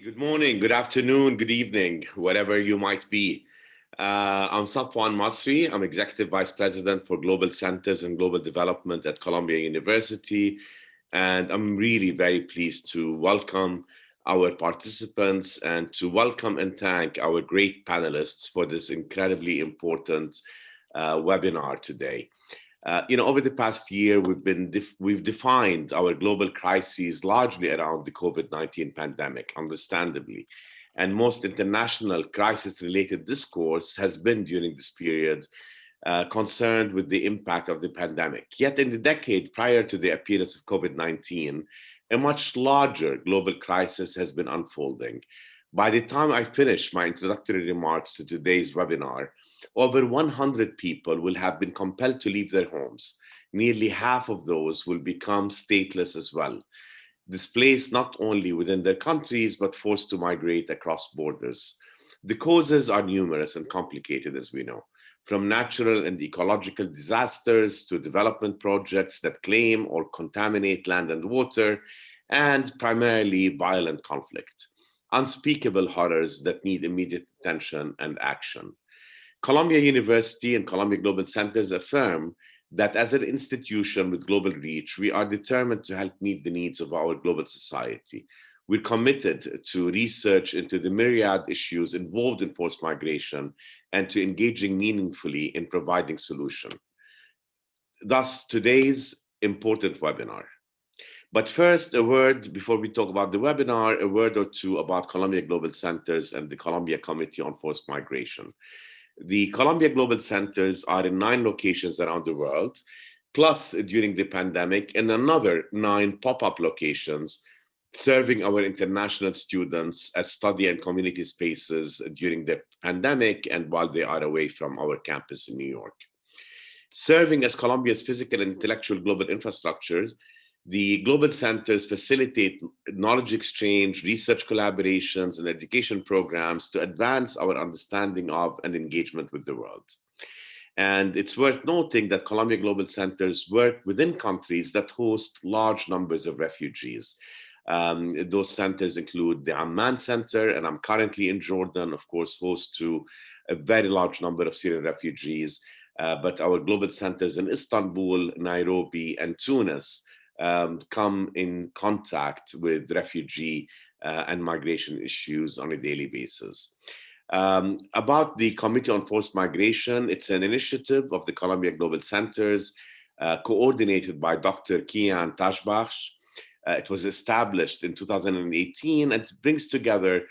Good morning, good afternoon, good evening, wherever you might be. I'm Safwan Masri. I'm Executive Vice President for Global Centers and Global Development at Columbia University. And I'm really very pleased to welcome our participants and to welcome and thank our great panelists for this incredibly important webinar today. Over the past year, we've defined our global crises largely around the COVID-19 pandemic, understandably. And most international crisis-related discourse has been during this period concerned with the impact of the pandemic. Yet in the decade prior to the appearance of COVID-19, a much larger global crisis has been unfolding. By the time I finish my introductory remarks to today's webinar, over 100 people will have been compelled to leave their homes. Nearly half of those will become stateless as well, displaced not only within their countries, but forced to migrate across borders. The causes are numerous and complicated, as we know, from natural and ecological disasters to development projects that claim or contaminate land and water, and primarily violent conflict. Unspeakable horrors that need immediate attention and action. Columbia University and Columbia Global Centers affirm that as an institution with global reach, we are determined to help meet the needs of our global society. We're committed to research into the myriad issues involved in forced migration and to engaging meaningfully in providing solutions. Thus, today's important webinar. But first, a word before we talk about the webinar, a word or two about Columbia Global Centers and the Columbia Committee on Forced Migration. The Columbia Global Centers are in 9 locations around the world, plus during the pandemic, in another 9 pop-up locations, serving our international students as study and community spaces during the pandemic and while they are away from our campus in New York. Serving as Columbia's physical and intellectual global infrastructures, the global centers facilitate knowledge exchange, research collaborations, and education programs to advance our understanding of and engagement with the world. And it's worth noting that Columbia Global Centers work within countries that host large numbers of refugees. Those centers include the Amman Center, and I'm currently in Jordan, of course, host to a very large number of Syrian refugees. But our global centers in Istanbul, Nairobi, and Tunis come in contact with refugee and migration issues on a daily basis. About the Committee on Forced Migration, it's an initiative of the Columbia Global Centers coordinated by Dr. Kian Tajbakhsh. It was established in 2018 and it brings together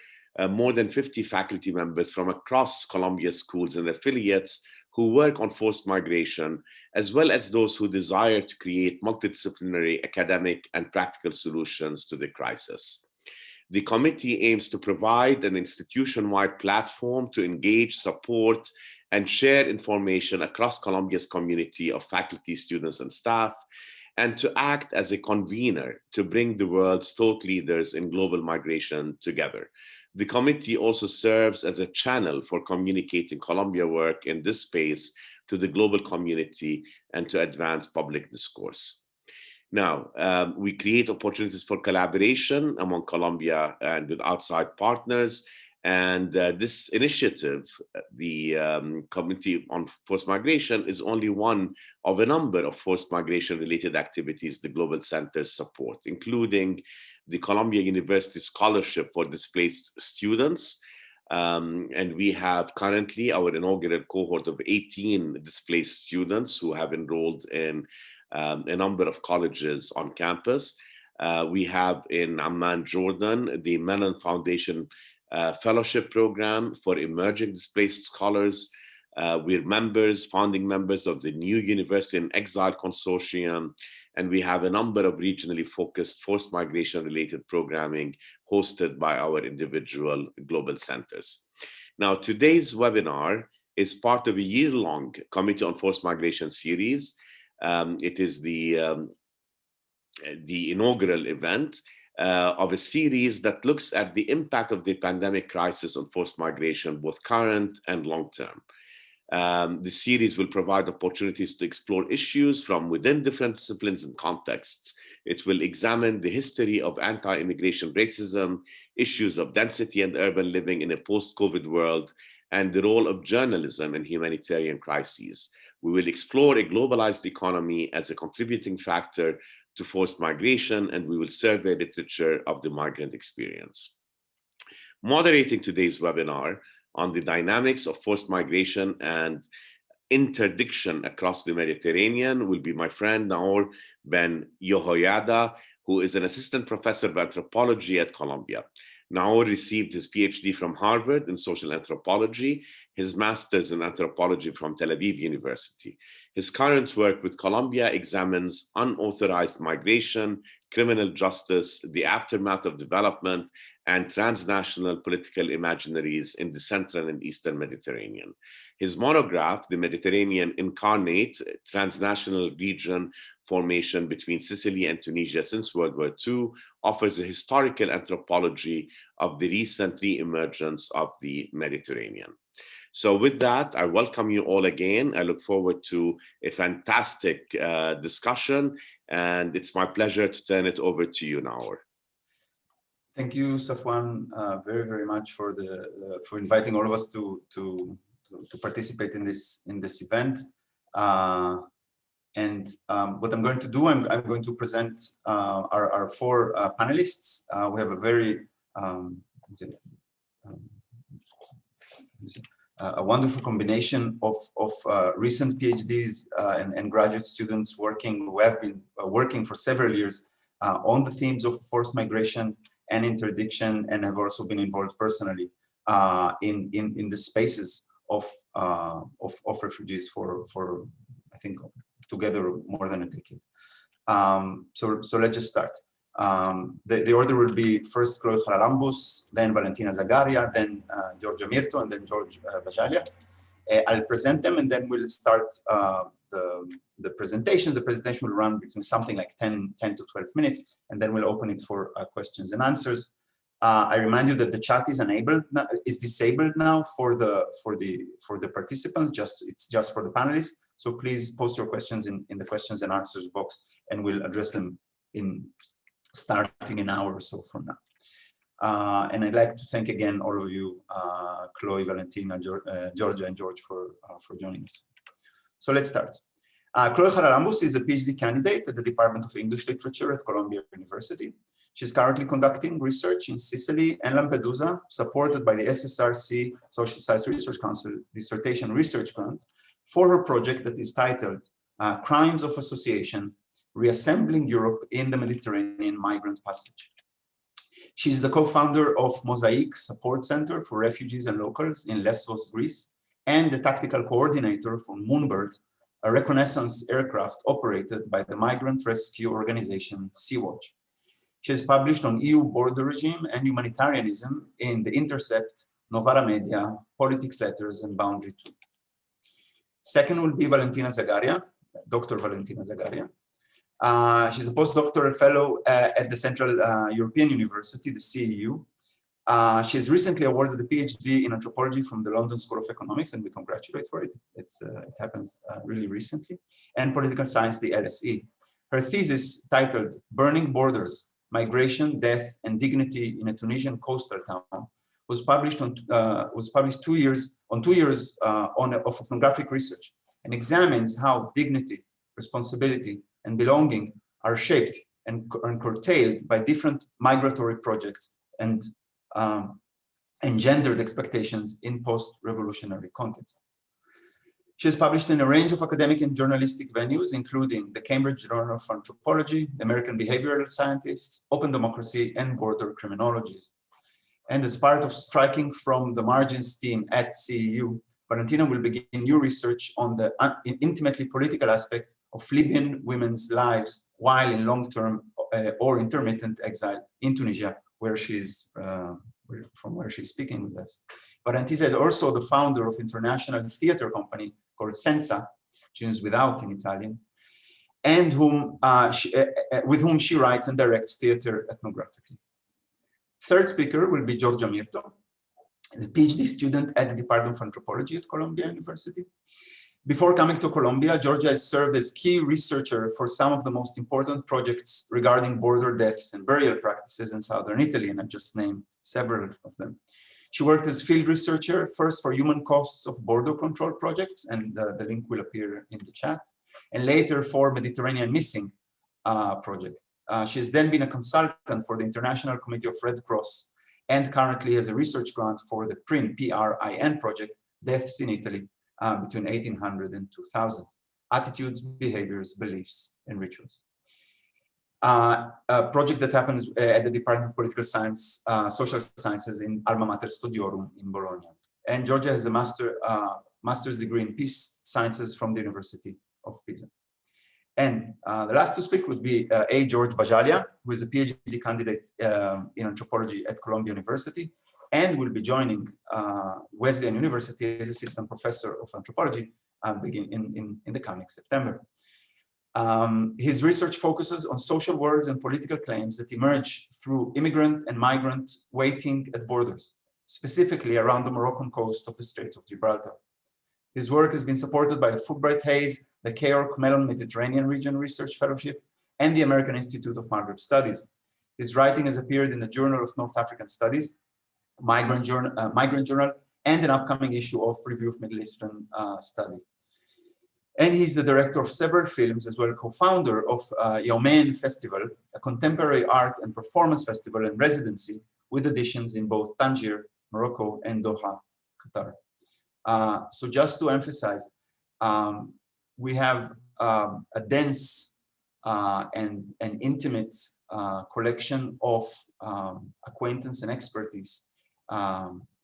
more than 50 faculty members from across Columbia schools and affiliates who work on forced migration, as well as those who desire to create multidisciplinary academic and practical solutions to the crisis. The committee aims to provide an institution-wide platform to engage, support, and share information across Columbia's community of faculty, students, and staff, and to act as a convener to bring the world's thought leaders in global migration together. The committee also serves as a channel for communicating Columbia work in this space to the global community and to advance public discourse. Now, we create opportunities for collaboration among Columbia and with outside partners. And this initiative, the Committee on Forced Migration, is only one of a number of forced migration-related activities the Global Centers support, including the Columbia University Scholarship for Displaced Students. And we have currently our inaugural cohort of 18 displaced students who have enrolled in a number of colleges on campus. We have in Amman, Jordan, the Mellon Foundation Fellowship Program for Emerging Displaced Scholars. We're founding members of the New University in Exile Consortium, and we have a number of regionally focused forced migration-related programming hosted by our individual global centers. Now, today's webinar is part of a year-long Committee on Forced Migration series. It is the inaugural event of a series that looks at the impact of the pandemic crisis on forced migration, both current and long-term. The series will provide opportunities to explore issues from within different disciplines and contexts. It will examine the history of anti-immigration racism, issues of density and urban living in a post-COVID world, and the role of journalism in humanitarian crises. We will explore a globalized economy as a contributing factor to forced migration, and we will survey literature of the migrant experience. Moderating today's webinar on the dynamics of forced migration and interdiction across the Mediterranean will be my friend Naor Ben Yehoyada, who is an assistant professor of anthropology at Columbia. Naor received his PhD from Harvard in social anthropology, his master's in anthropology from Tel Aviv University. His current work with Columbia examines unauthorized migration, criminal justice, the aftermath of development, and transnational political imaginaries in the Central and Eastern Mediterranean. His monograph, The Mediterranean Incarnate, Transnational Region Formation between Sicily and Tunisia since World War II, offers a historical anthropology of the recent re-emergence of the Mediterranean. So with that, I welcome you all again. I look forward to a fantastic discussion, and it's my pleasure to turn it over to you, Naor. Thank you, Safwan, very much for inviting all of us to participate in this event. What I'm going to do, I'm going to present our four panelists. We have a very a wonderful combination of recent PhDs and graduate students who have been working for several years on the themes of forced migration and interdiction, and have also been involved personally in the spaces of refugees for I think together more than a decade. So let's just start. The order will be first Chloe Haralambous, then Valentina Zagaria, then Giorgio Mirto, and then George Bajalia. I'll present them, and then we'll start the presentation. The presentation will run between something like 10 to 12 minutes, and then we'll open it for questions and answers. I remind you that the chat is disabled now for the participants. It's just for the panelists. So please post your questions in the questions and answers box, and we'll address them starting an hour or so from now. And I'd like to thank again all of you, Chloe, Valentina, Georgia, and George for joining us. So let's start. Chloe Haralambous is a PhD candidate at the Department of English Literature at Columbia University. She's currently conducting research in Sicily and Lampedusa, supported by the SSRC Social Science Research Council dissertation research grant for her project that is titled Crimes of Association, Reassembling Europe in the Mediterranean Migrant Passage. She's the co-founder of Mosaic Support Center for Refugees and Locals in Lesbos, Greece, and the tactical coordinator for Moonbird, a reconnaissance aircraft operated by the migrant rescue organization Sea-Watch. She has published on EU border regime and humanitarianism in The Intercept, Novara Media, Politics Letters, and Boundary 2. Second will be Valentina Zagaria, Dr. Valentina Zagaria. She's a postdoctoral fellow at the Central European University, the CEU. She has recently awarded a PhD in anthropology from the London School of Economics, and we congratulate for it. It happens really recently. And political science, the LSE. Her thesis, titled "Burning Borders: Migration, Death, and Dignity in a Tunisian Coastal Town," was published on 2 years of ethnographic research, and examines how dignity, responsibility, and belonging are shaped and curtailed by different migratory projects and gendered expectations in post-revolutionary context. She has published in a range of academic and journalistic venues, including the Cambridge Journal of Anthropology, American Behavioral Scientists, Open Democracy, and Border Criminologies. And as part of Striking from the Margins team at CEU, Valentina will begin new research on the intimately political aspects of Libyan women's lives while in long-term or intermittent exile in Tunisia, from where she's speaking with us. Valentina is also the founder of international theater company called Senza, which is without in Italian, and with whom she writes and directs theater ethnographically. Third speaker will be Giorgia Mirto. He's a PhD student at the Department of Anthropology at Columbia University. Before coming to Colombia, Georgia has served as key researcher for some of the most important projects regarding border deaths and burial practices in southern Italy, and I've just named several of them. She worked as field researcher, first for human costs of border control projects, and the link will appear in the chat, and later for Mediterranean Missing project. She has then been a consultant for the International Committee of Red Cross, and currently has a research grant for the PRIN, P-R-I-N project, Deaths in Italy, between 1800 and 2000, attitudes, behaviors, beliefs, and rituals. A project that happens at the Department of Political Science, Social Sciences in Alma Mater Studiorum in Bologna. And Georgia has a master's degree in Peace Sciences from the University of Pisa. And the last to speak would be A. George Bajalia, who is a PhD candidate in anthropology at Columbia University, and will be joining Wesleyan University as assistant professor of anthropology in the coming September. His research focuses on social worlds and political claims that emerge through immigrant and migrant waiting at borders, specifically around the Moroccan coast of the Straits of Gibraltar. His work has been supported by the Fulbright Hays, the Keyork Mellon Mediterranean Region Research Fellowship, and the American Institute of Maghreb Studies. His writing has appeared in the Journal of North African Studies, Migrant Journal, and an upcoming issue of Review of Middle Eastern Study. And he's the director of several films, as well as co-founder of Yaumen Festival, a contemporary art and performance festival and residency with editions in both Tangier, Morocco, and Doha, Qatar. So just to emphasize, we have a dense and intimate collection of acquaintance and expertise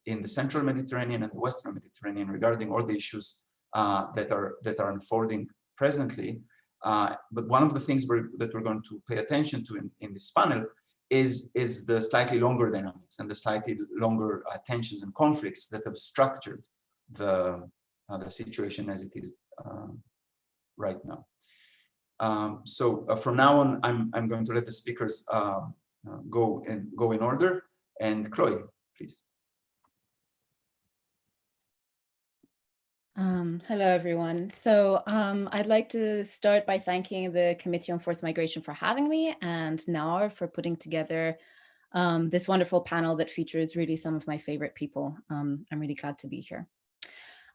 in the Central Mediterranean and the Western Mediterranean regarding all the issues that are unfolding presently. But one of the things that we're going to pay attention to in this panel is the slightly longer dynamics and the slightly longer tensions and conflicts that have structured the situation as it is right now. So from now on, I'm going to let the speakers go in order. And Chloe, please. Hello, everyone. So I'd like to start by thanking the Committee on Forced Migration for having me, and Naor for putting together this wonderful panel that features really some of my favorite people. I'm really glad to be here.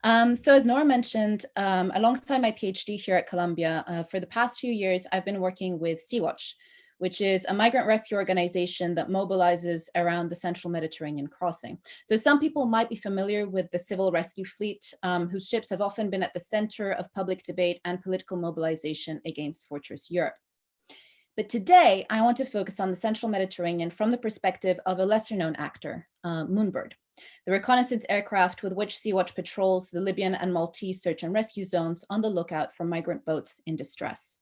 So as Nora mentioned, alongside my PhD here at Columbia, for the past few years, I've been working with Sea-Watch, which is a migrant rescue organization that mobilizes around the central Mediterranean crossing. So some people might be familiar with the civil rescue fleet, whose ships have often been at the center of public debate and political mobilization against Fortress Europe. But today, I want to focus on the central Mediterranean from the perspective of a lesser known actor, Moonbird, the reconnaissance aircraft with which Sea-Watch patrols the Libyan and Maltese search and rescue zones on the lookout for migrant boats in distress.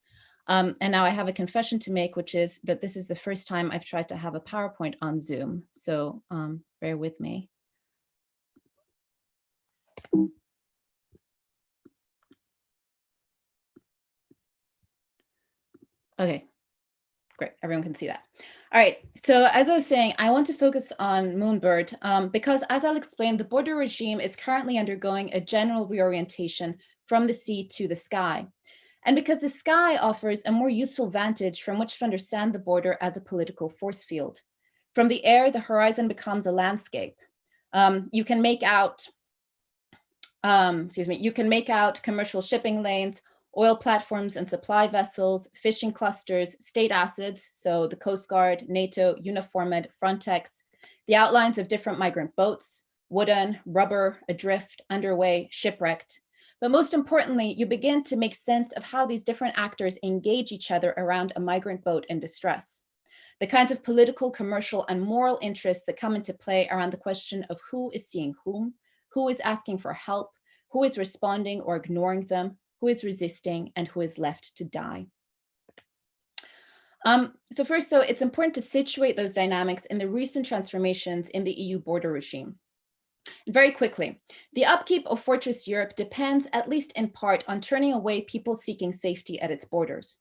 And now I have a confession to make, which is that this is the first time I've tried to have a PowerPoint on Zoom. So bear with me. Okay, great, everyone can see that. All right, so as I was saying, I want to focus on Moonbird because, as I'll explain, the border regime is currently undergoing a general reorientation from the sea to the sky. And because the sky offers a more useful vantage from which to understand the border as a political force field. From the air, the horizon becomes a landscape. You can make out, commercial shipping lanes, oil platforms and supply vessels, fishing clusters, state assets, so the Coast Guard, NATO, Uniformed, Frontex, the outlines of different migrant boats, wooden, rubber, adrift, underway, shipwrecked. But most importantly, you begin to make sense of how these different actors engage each other around a migrant boat in distress. The kinds of political, commercial, and moral interests that come into play around the question of who is seeing whom, who is asking for help, who is responding or ignoring them, who is resisting, and who is left to die. So first, though, it's important to situate those dynamics in the recent transformations in the EU border regime. Very quickly, the upkeep of Fortress Europe depends, at least in part, on turning away people seeking safety at its borders.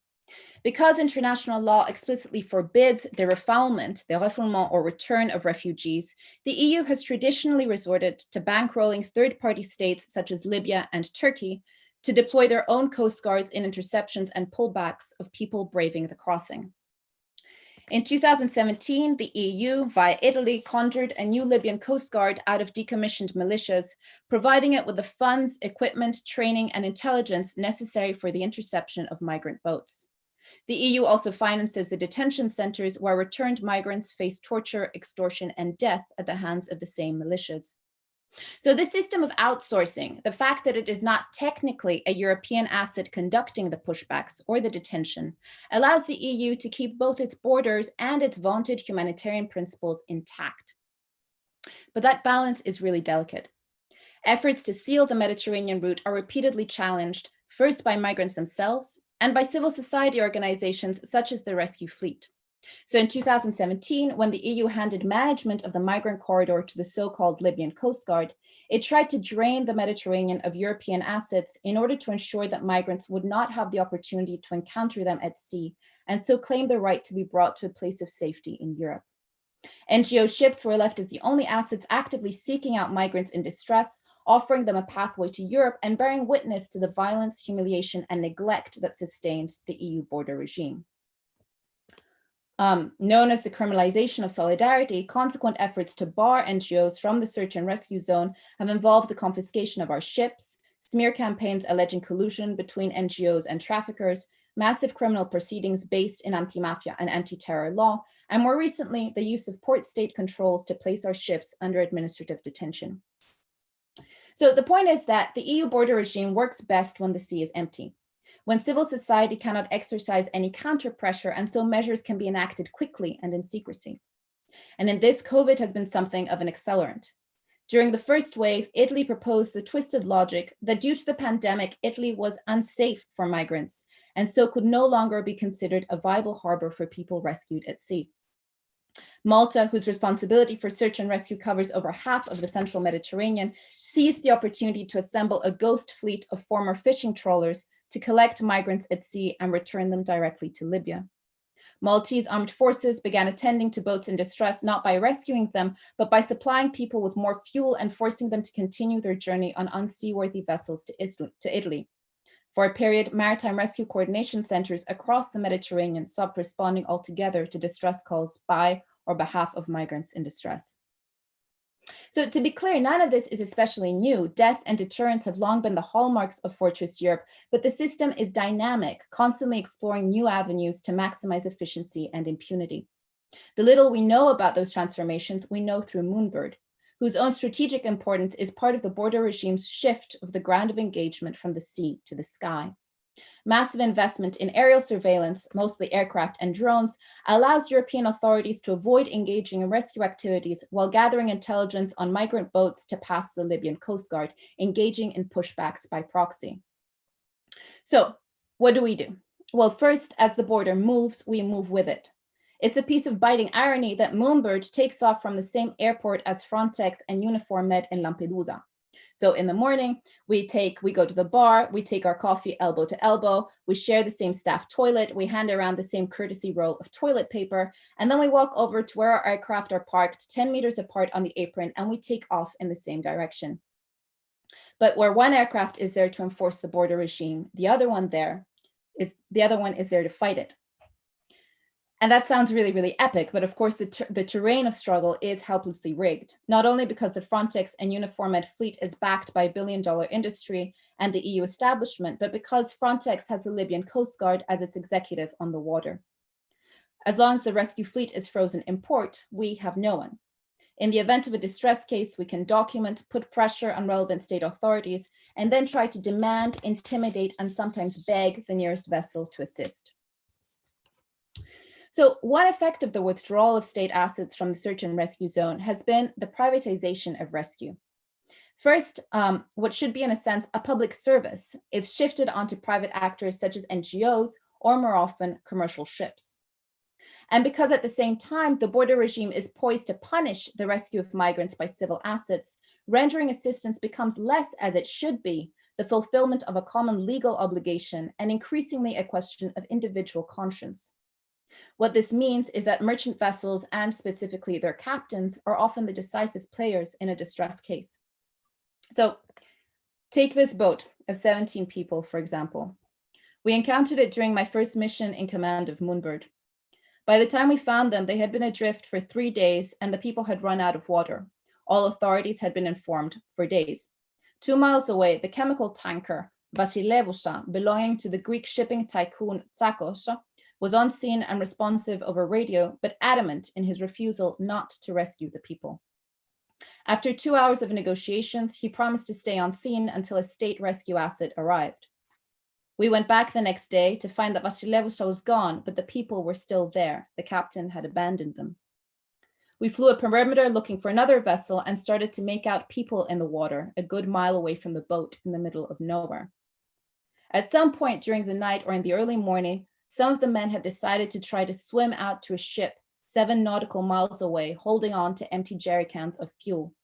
Because international law explicitly forbids the refoulement, the refoulement or return of refugees, the EU has traditionally resorted to bankrolling third-party states such as Libya and Turkey to deploy their own coast guards in interceptions and pullbacks of people braving the crossing. In 2017, the EU, via Italy, conjured a new Libyan coast guard out of decommissioned militias, providing it with the funds, equipment, training, and intelligence necessary for the interception of migrant boats. The EU also finances the detention centers where returned migrants face torture, extortion, and death at the hands of the same militias. So this system of outsourcing, the fact that it is not technically a European asset conducting the pushbacks or the detention, allows the EU to keep both its borders and its vaunted humanitarian principles intact. But that balance is really delicate. Efforts to seal the Mediterranean route are repeatedly challenged, first by migrants themselves and by civil society organizations such as the Rescue Fleet. So in 2017, when the EU handed management of the migrant corridor to the so-called Libyan Coast Guard, it tried to drain the Mediterranean of European assets in order to ensure that migrants would not have the opportunity to encounter them at sea, and so claim the right to be brought to a place of safety in Europe. NGO ships were left as the only assets actively seeking out migrants in distress, offering them a pathway to Europe and bearing witness to the violence, humiliation, and neglect that sustains the EU border regime. Known as the criminalization of solidarity, consequent efforts to bar NGOs from the search and rescue zone have involved the confiscation of our ships, smear campaigns alleging collusion between NGOs and traffickers, massive criminal proceedings based in anti-mafia and anti-terror law, and more recently, the use of port state controls to place our ships under administrative detention. So the point is that the EU border regime works best when the sea is empty, when civil society cannot exercise any counter pressure, and so measures can be enacted quickly and in secrecy. And in this, COVID has been something of an accelerant. During the first wave, Italy proposed the twisted logic that due to the pandemic, Italy was unsafe for migrants, and so could no longer be considered a viable harbor for people rescued at sea. Malta, whose responsibility for search and rescue covers over half of the central Mediterranean, seized the opportunity to assemble a ghost fleet of former fishing trawlers to collect migrants at sea and return them directly to Libya. Maltese armed forces began attending to boats in distress, not by rescuing them, but by supplying people with more fuel and forcing them to continue their journey on unseaworthy vessels to Italy. For a period, maritime rescue coordination centers across the Mediterranean stopped responding altogether to distress calls by or behalf of migrants in distress. So to be clear, none of this is especially new. Death and deterrence have long been the hallmarks of Fortress Europe, but the system is dynamic, constantly exploring new avenues to maximize efficiency and impunity. The little we know about those transformations, we know through Moonbird, whose own strategic importance is part of the border regime's shift of the ground of engagement from the sea to the sky. Massive investment in aerial surveillance, mostly aircraft and drones, allows European authorities to avoid engaging in rescue activities while gathering intelligence on migrant boats to pass the Libyan Coast Guard, engaging in pushbacks by proxy. So what do? Well, first, as the border moves, we move with it. It's a piece of biting irony that Moonbird takes off from the same airport as Frontex and Uniform Med in Lampedusa. So in the morning, we go to the bar, we take our coffee elbow to elbow, we share the same staff toilet, we hand around the same courtesy roll of toilet paper, and then we walk over to where our aircraft are parked 10 meters apart on the apron, and we take off in the same direction. But where one aircraft is there to enforce the border regime, the other one is there to fight it. And that sounds really, really epic, but of course the terrain of struggle is helplessly rigged, not only because the Frontex and Uniform Med fleet is backed by a billion-dollar industry and the EU establishment, but because Frontex has the Libyan Coast Guard as its executive on the water. As long as the rescue fleet is frozen in port, we have no one. In the event of a distress case, we can document, put pressure on relevant state authorities, and then try to demand, intimidate, and sometimes beg the nearest vessel to assist. So one effect of the withdrawal of state assets from the search and rescue zone has been the privatization of rescue. First, what should be in a sense a public service is shifted onto private actors such as NGOs or more often commercial ships. And because at the same time, the border regime is poised to punish the rescue of migrants by civil assets, rendering assistance becomes less as it should be the fulfillment of a common legal obligation, and increasingly a question of individual conscience. What this means is that merchant vessels, and specifically their captains, are often the decisive players in a distress case. So take this boat of 17 people, for example. We encountered it during my first mission in command of Moonbird. By the time we found them, they had been adrift for 3 days and the people had run out of water. All authorities had been informed for days. 2 miles away, the chemical tanker Vasilevousa, belonging to the Greek shipping tycoon Tsakos, was on scene and responsive over radio, but adamant in his refusal not to rescue the people. After 2 hours of negotiations, he promised to stay on scene until a state rescue asset arrived. We went back the next day to find that Vasilevousa was gone, but the people were still there. The captain had abandoned them. We flew a perimeter looking for another vessel and started to make out people in the water, a good mile away from the boat in the middle of nowhere. At some point during the night or in the early morning, some of the men had decided to try to swim out to a ship 7 nautical miles away, holding on to empty jerry cans of fuel.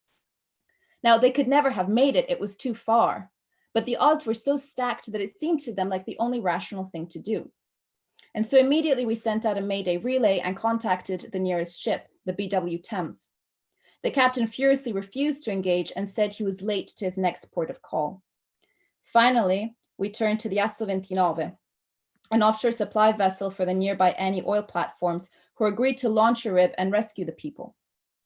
Now, they could never have made it, it was too far, but the odds were so stacked that it seemed to them like the only rational thing to do. And so immediately we sent out a Mayday relay and contacted the nearest ship, the BW Thames. The captain furiously refused to engage and said he was late to his next port of call. Finally, we turned to the Asso 29, an offshore supply vessel for the nearby Eni oil platforms, who agreed to launch a rib and rescue the people.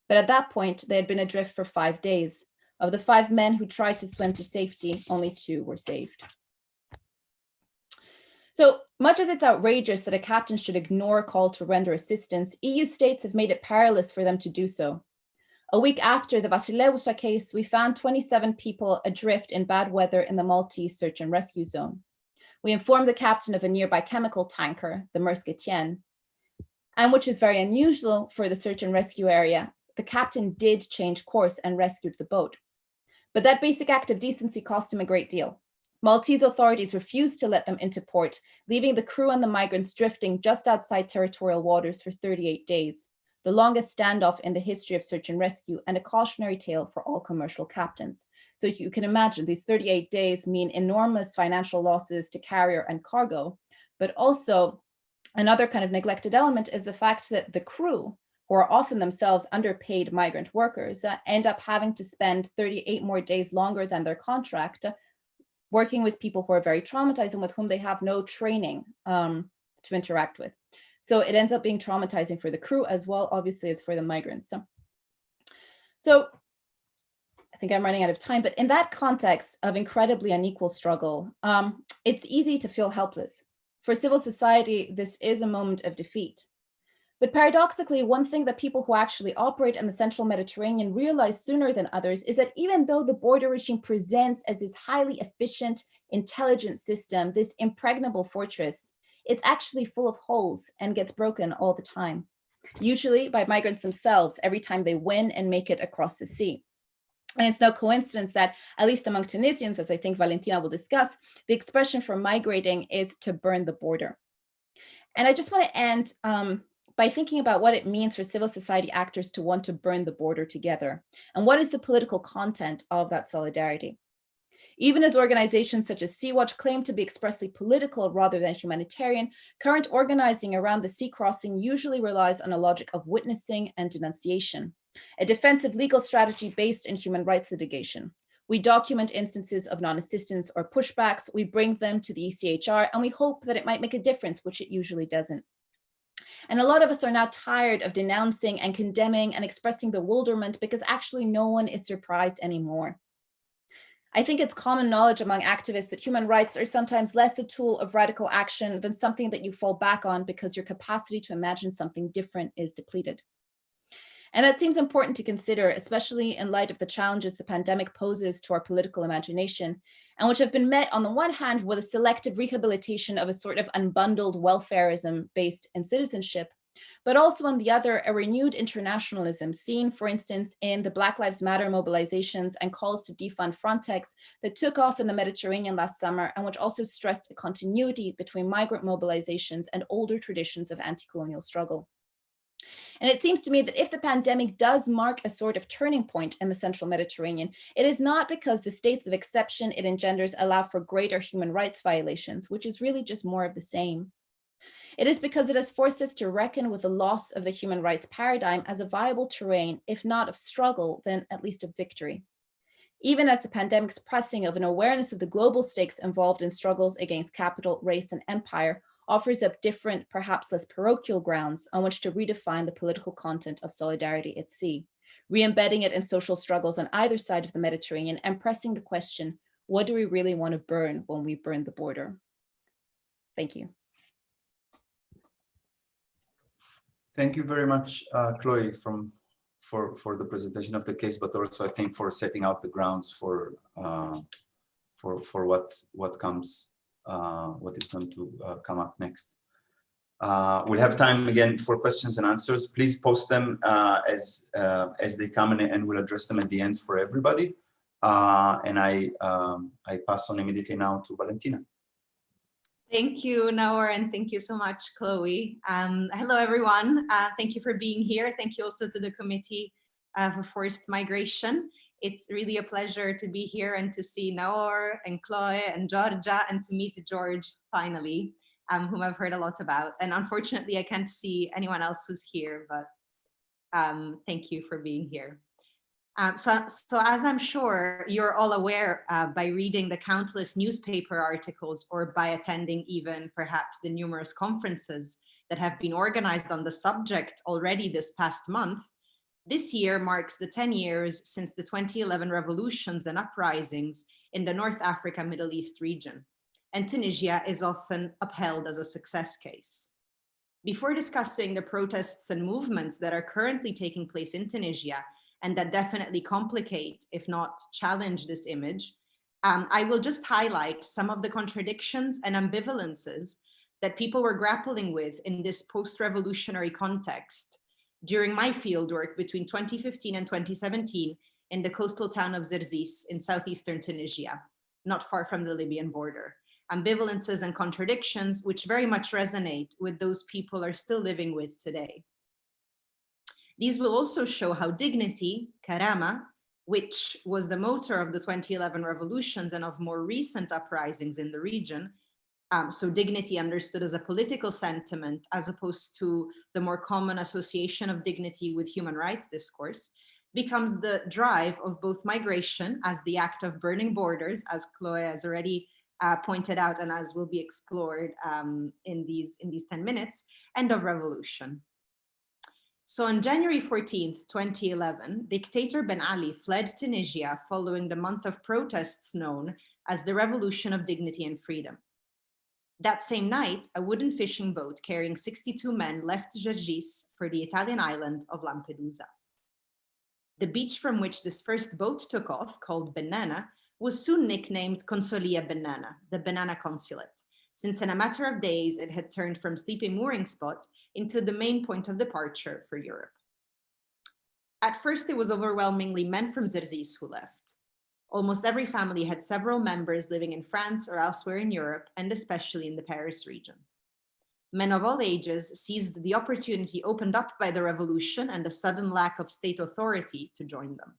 But at that point, they had been adrift for 5 days. Of the 5 men who tried to swim to safety, only 2 were saved. So much as it's outrageous that a captain should ignore a call to render assistance, EU states have made it perilous for them to do so. A week after the Vasilevousa case, we found 27 people adrift in bad weather in the Maltese search and rescue zone. We informed the captain of a nearby chemical tanker, the Maersk Etienne, and which is very unusual for the search and rescue area, the captain did change course and rescued the boat. But that basic act of decency cost him a great deal. Maltese authorities refused to let them into port, leaving the crew and the migrants drifting just outside territorial waters for 38 days, the longest standoff in the history of search and rescue, and a cautionary tale for all commercial captains. So you can imagine these 38 days mean enormous financial losses to carrier and cargo, but also another kind of neglected element is the fact that the crew, who are often themselves underpaid migrant workers, end up having to spend 38 more days longer than their contract working with people who are very traumatized and with whom they have no training to interact with. So it ends up being traumatizing for the crew as well, obviously, as for the migrants. So I think I'm running out of time, but in that context of incredibly unequal struggle, it's easy to feel helpless. For civil society, this is a moment of defeat. But paradoxically, one thing that people who actually operate in the central Mediterranean realize sooner than others is that even though the border regime presents as this highly efficient, intelligent system, this impregnable fortress, it's actually full of holes and gets broken all the time, usually by migrants themselves every time they win and make it across the sea. And it's no coincidence that, at least among Tunisians, as I think Valentina will discuss, the expression for migrating is to burn the border. And I just want to end by thinking about what it means for civil society actors to want to burn the border together, and what is the political content of that solidarity. Even as organizations such as Sea-Watch claim to be expressly political rather than humanitarian, current organizing around the sea crossing usually relies on a logic of witnessing and denunciation, a defensive legal strategy based in human rights litigation. We document instances of non-assistance or pushbacks, we bring them to the ECHR, and we hope that it might make a difference, which it usually doesn't. And a lot of us are now tired of denouncing and condemning and expressing bewilderment because actually no one is surprised anymore. I think it's common knowledge among activists that human rights are sometimes less a tool of radical action than something that you fall back on because your capacity to imagine something different is depleted. And that seems important to consider, especially in light of the challenges the pandemic poses to our political imagination, and which have been met on the one hand with a selective rehabilitation of a sort of unbundled welfarism based in citizenship, but also on the other, a renewed internationalism seen, for instance, in the Black Lives Matter mobilizations and calls to defund Frontex that took off in the Mediterranean last summer, and which also stressed a continuity between migrant mobilizations and older traditions of anti-colonial struggle. And it seems to me that if the pandemic does mark a sort of turning point in the central Mediterranean, it is not because the states of exception it engenders allow for greater human rights violations, which is really just more of the same. It is because it has forced us to reckon with the loss of the human rights paradigm as a viable terrain, if not of struggle, then at least of victory. Even as the pandemic's pressing of an awareness of the global stakes involved in struggles against capital, race, and empire offers up different, perhaps less parochial grounds on which to redefine the political content of solidarity at sea, re-embedding it in social struggles on either side of the Mediterranean and pressing the question, what do we really want to burn when we burn the border? Thank you. Thank you very much, Chloe, for the presentation of the case, but also I think for setting out the grounds for what comes, what is going to come up next. We'll have time again for questions and answers. Please post them as they come, and we'll address them at the end for everybody. And I pass on immediately now to Valentina. Thank you, Naor, and thank you so much, Chloe. Hello, everyone. Thank you for being here. Thank you also to the Committee for Forced Migration. It's really a pleasure to be here and to see Naor and Chloe and Georgia and to meet George finally, whom I've heard a lot about. And unfortunately, I can't see anyone else who's here, but thank you for being here. So as I'm sure you're all aware by reading the countless newspaper articles or by attending even perhaps the numerous conferences that have been organized on the subject already this past month, this year marks the 10 years since the 2011 revolutions and uprisings in the North Africa, Middle East region, and Tunisia is often upheld as a success case. Before discussing the protests and movements that are currently taking place in Tunisia, and that definitely complicate, if not challenge this image, I will just highlight some of the contradictions and ambivalences that people were grappling with in this post-revolutionary context during my fieldwork between 2015 and 2017 in the coastal town of Zerzis in southeastern Tunisia, not far from the Libyan border. Ambivalences and contradictions which very much resonate with those people are still living with today. These will also show how dignity, karama, which was the motor of the 2011 revolutions and of more recent uprisings in the region, so dignity understood as a political sentiment as opposed to the more common association of dignity with human rights discourse, becomes the drive of both migration as the act of burning borders, as Chloe has already pointed out and as will be explored in these 10 minutes, and of revolution. So on January 14th, 2011, dictator Ben Ali fled Tunisia following the month of protests known as the Revolution of Dignity and Freedom. That same night, a wooden fishing boat carrying 62 men left Zerzis for the Italian island of Lampedusa. The beach from which this first boat took off, called Banana, was soon nicknamed Consolia Banana, the banana consulate, since in a matter of days it had turned from sleeping mooring spot into the main point of departure for Europe. At first, it was overwhelmingly men from Zerzis who left. Almost every family had several members living in France or elsewhere in Europe, and especially in the Paris region. Men of all ages seized the opportunity opened up by the revolution and the sudden lack of state authority to join them.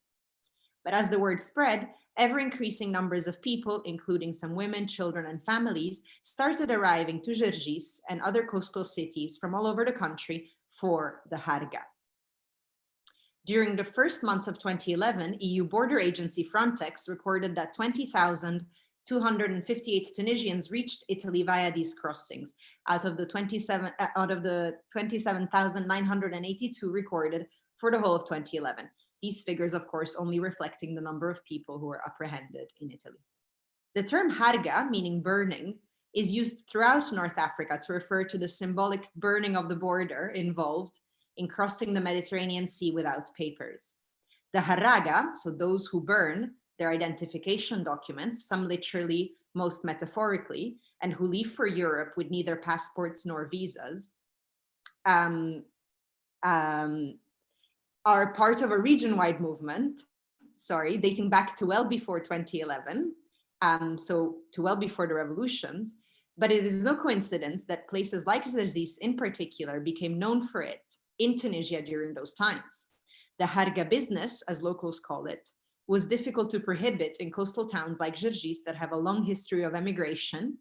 But as the word spread, ever-increasing numbers of people, including some women, children, and families, started arriving to Zerzis and other coastal cities from all over the country for the Harga. During the first months of 2011, EU border agency Frontex recorded that 20,258 Tunisians reached Italy via these crossings, out of the 27,982 recorded for the whole of 2011. These figures, of course, only reflecting the number of people who were apprehended in Italy. The term harga, meaning burning, is used throughout North Africa to refer to the symbolic burning of the border involved in crossing the Mediterranean Sea without papers. The harraga, so those who burn their identification documents, some literally, most metaphorically, and who leave for Europe with neither passports nor visas, are part of a region-wide movement, dating back to well before 2011, so to well before the revolutions, but it is no coincidence that places like Zerzis in particular became known for it, in Tunisia during those times. The harga business, as locals call it, was difficult to prohibit in coastal towns like Gergis that have a long history of emigration,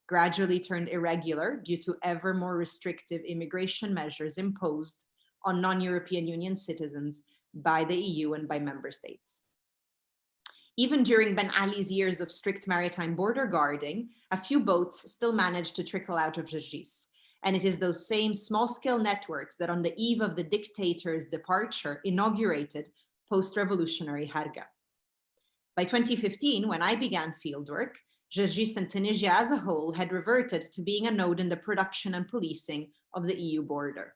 gradually turned irregular due to ever more restrictive immigration measures imposed on non-European Union citizens by the EU and by member states. Even during Ben Ali's years of strict maritime border guarding, a few boats still managed to trickle out of Gergis. And it is those same small-scale networks that on the eve of the dictator's departure inaugurated post-revolutionary harga. By 2015, when I began fieldwork, Gergis and Tunisia as a whole had reverted to being a node in the production and policing of the EU border.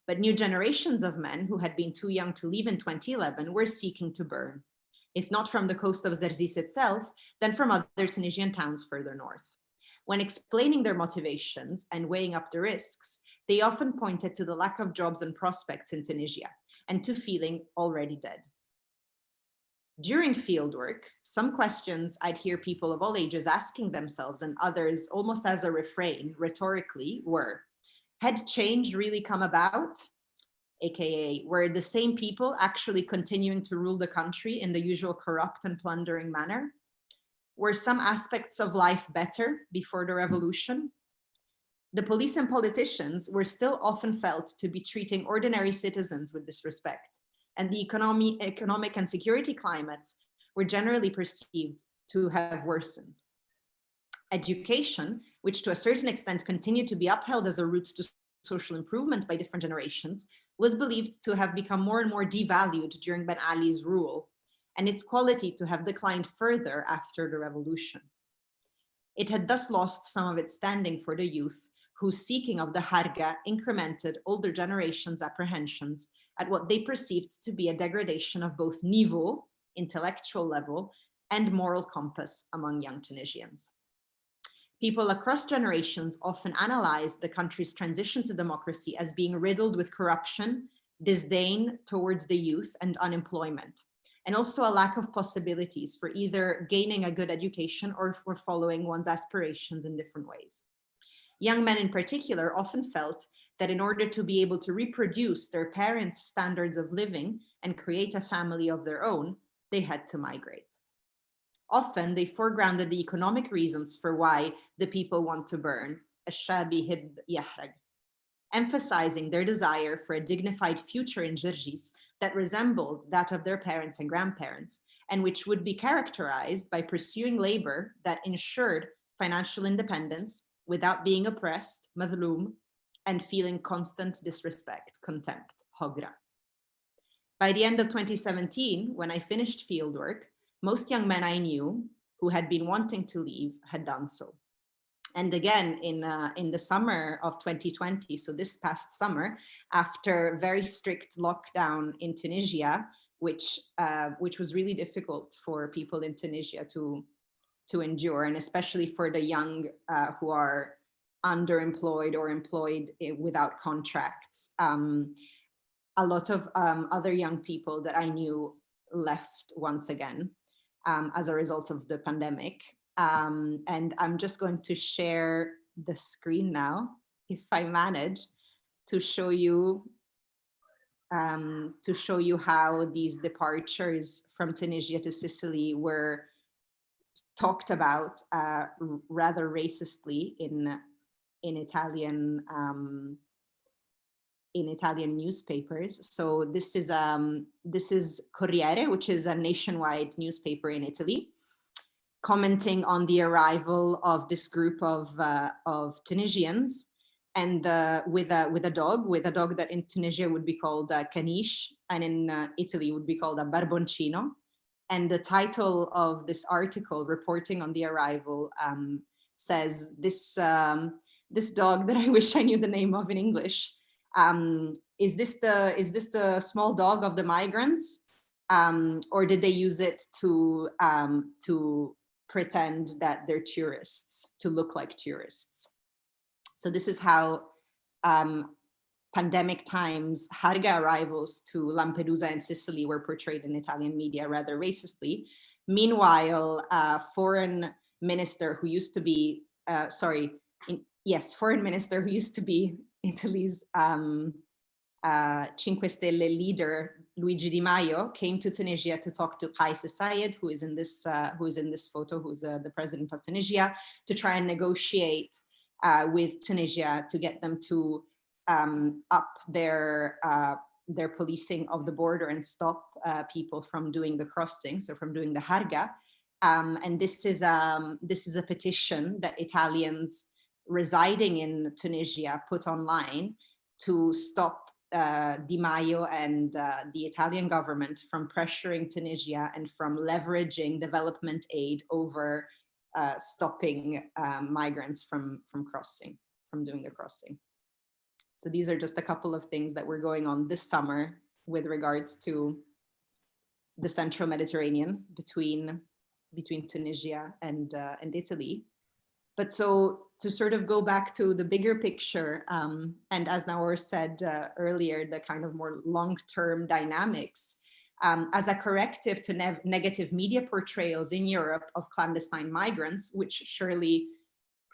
But new generations of men who had been too young to leave in 2011 were seeking to burn, if not from the coast of Gergis itself, then from other Tunisian towns further north. When explaining their motivations and weighing up the risks, they often pointed to the lack of jobs and prospects in Tunisia and to feeling already dead. During fieldwork, some questions I'd hear people of all ages asking themselves and others almost as a refrain, rhetorically, were, had change really come about? AKA, were the same people actually continuing to rule the country in the usual corrupt and plundering manner? Were some aspects of life better before the revolution? The police and politicians were still often felt to be treating ordinary citizens with disrespect, and the economic and security climates were generally perceived to have worsened. Education, which to a certain extent continued to be upheld as a route to social improvement by different generations, was believed to have become more and more devalued during Ben Ali's rule, and its quality to have declined further after the revolution. It had thus lost some of its standing for the youth, whose seeking of the harga incremented older generations' apprehensions at what they perceived to be a degradation of both niveau, intellectual level, and moral compass among young Tunisians. People across generations often analyzed the country's transition to democracy as being riddled with corruption, disdain towards the youth, and unemployment, and also a lack of possibilities for either gaining a good education or for following one's aspirations in different ways. Young men in particular often felt that in order to be able to reproduce their parents' standards of living and create a family of their own, they had to migrate. Often they foregrounded the economic reasons for why the people want to burn, الشاب يحب يحرق, emphasizing their desire for a dignified future in Gergis that resembled that of their parents and grandparents, and which would be characterized by pursuing labor that ensured financial independence without being oppressed, madhloom, and feeling constant disrespect, contempt, hogra. By the end of 2017, when I finished fieldwork, most young men I knew who had been wanting to leave had done so. And again, in the summer of 2020, so this past summer, after very strict lockdown in Tunisia, which was really difficult for people in Tunisia to endure, and especially for the young who are underemployed or employed without contracts. A lot of other young people that I knew left once again as a result of the pandemic. And I'm just going to share the screen now, if I manage, to show you how these departures from Tunisia to Sicily were talked about rather racistly in Italian newspapers. So this is Corriere, which is a nationwide newspaper in Italy, commenting on the arrival of this group of Tunisians, and with a dog that in Tunisia would be called a caniche, and in Italy would be called a barboncino. And the title of this article reporting on the arrival says, this dog that I wish I knew the name of in English, is this the small dog of the migrants, or did they use it to pretend that they're tourists, to look like tourists? So this is how pandemic times harga arrivals to Lampedusa and Sicily were portrayed in Italian media rather racistly. Meanwhile, foreign minister who used to be foreign minister who used to be Italy's Cinque Stelle leader Luigi Di Maio came to Tunisia to talk to Kais Saied, who is in this photo, who's the president of Tunisia, to try and negotiate with Tunisia to get them to up their policing of the border and stop people from doing the crossing, so from doing the harga. And this is a petition that Italians residing in Tunisia put online to stop Di Maio and the Italian government from pressuring Tunisia and from leveraging development aid over stopping migrants from doing the crossing. So these are just a couple of things that were going on this summer with regards to the central Mediterranean between Tunisia and Italy. But so to sort of go back to the bigger picture, and as Naor said earlier, the kind of more long-term dynamics, as a corrective to negative media portrayals in Europe of clandestine migrants, which surely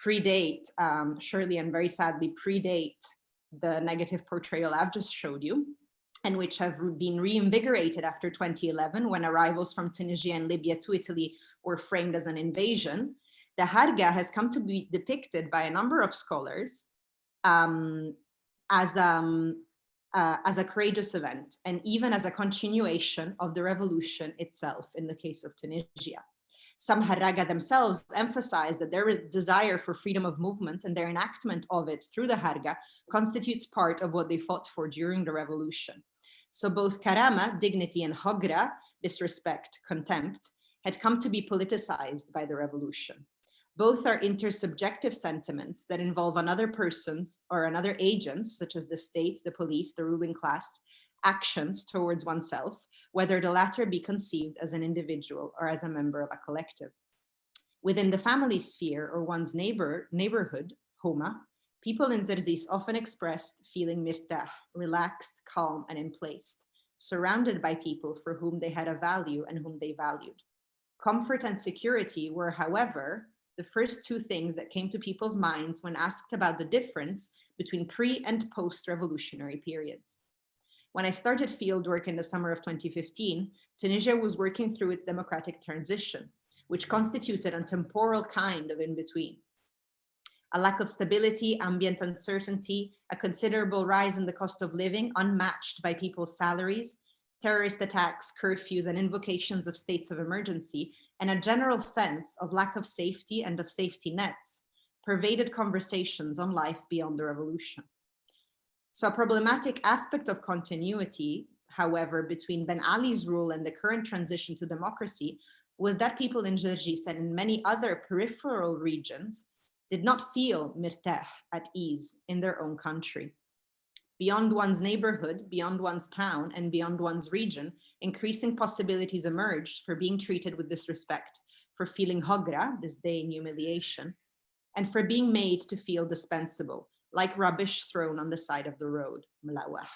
and very sadly predate the negative portrayal I've just showed you, and which have been reinvigorated after 2011, when arrivals from Tunisia and Libya to Italy were framed as an invasion. The harga has come to be depicted by a number of scholars as a courageous event, and even as a continuation of the revolution itself in the case of Tunisia. Some harraga themselves emphasize that their desire for freedom of movement and their enactment of it through the harga constitutes part of what they fought for during the revolution. So both karama, dignity, and hogra, disrespect, contempt, had come to be politicized by the revolution. Both are intersubjective sentiments that involve another person's or another agent's, such as the state, the police, the ruling class, actions towards oneself, whether the latter be conceived as an individual or as a member of a collective. Within the family sphere or one's neighborhood, homa, people in Zerzis often expressed feeling mirtah, relaxed, calm, and emplaced, surrounded by people for whom they had a value and whom they valued. Comfort and security were, however, the first two things that came to people's minds when asked about the difference between pre- and post-revolutionary periods. When I started fieldwork in the summer of 2015, Tunisia was working through its democratic transition, which constituted a temporal kind of in-between. A lack of stability, ambient uncertainty, a considerable rise in the cost of living unmatched by people's salaries, terrorist attacks, curfews, and invocations of states of emergency, and a general sense of lack of safety and of safety nets pervaded conversations on life beyond the revolution. So a problematic aspect of continuity, however, between Ben Ali's rule and the current transition to democracy was that people in Zerzis and in many other peripheral regions did not feel mirtah, at ease, in their own country. Beyond one's neighborhood, beyond one's town, and beyond one's region, increasing possibilities emerged for being treated with disrespect, for feeling hogra, disdain, humiliation, and for being made to feel dispensable, like rubbish thrown on the side of the road, mlawah.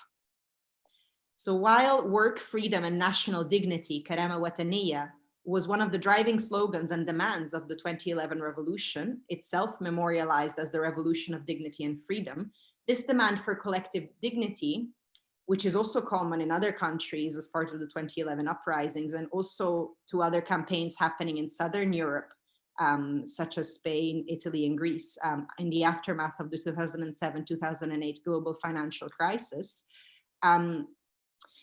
So while work, freedom, and national dignity, karama wataniya, was one of the driving slogans and demands of the 2011 revolution, itself memorialized as the revolution of dignity and freedom, this demand for collective dignity, which is also common in other countries as part of the 2011 uprisings, and also to other campaigns happening in Southern Europe, such as Spain, Italy, and Greece, in the aftermath of the 2007-2008 global financial crisis,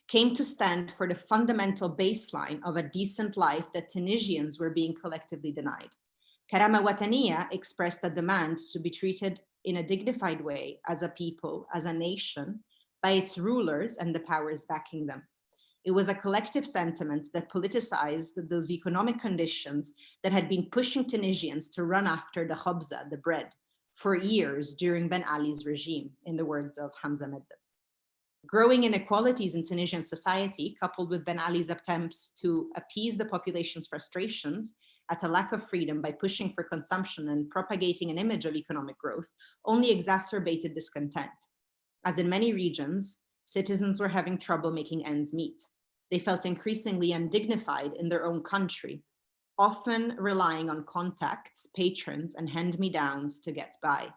came to stand for the fundamental baseline of a decent life that Tunisians were being collectively denied. Karama Wataniya expressed a demand to be treated in a dignified way as a people, as a nation, by its rulers and the powers backing them. It was a collective sentiment that politicized those economic conditions that had been pushing Tunisians to run after the khobza, the bread, for years during Ben Ali's regime, in the words of Hamza Meddeb. Growing inequalities in Tunisian society, coupled with Ben Ali's attempts to appease the population's frustrations at a lack of freedom by pushing for consumption and propagating an image of economic growth, only exacerbated discontent. As in many regions, citizens were having trouble making ends meet. They felt increasingly undignified in their own country, often relying on contacts, patrons, and hand-me-downs to get by.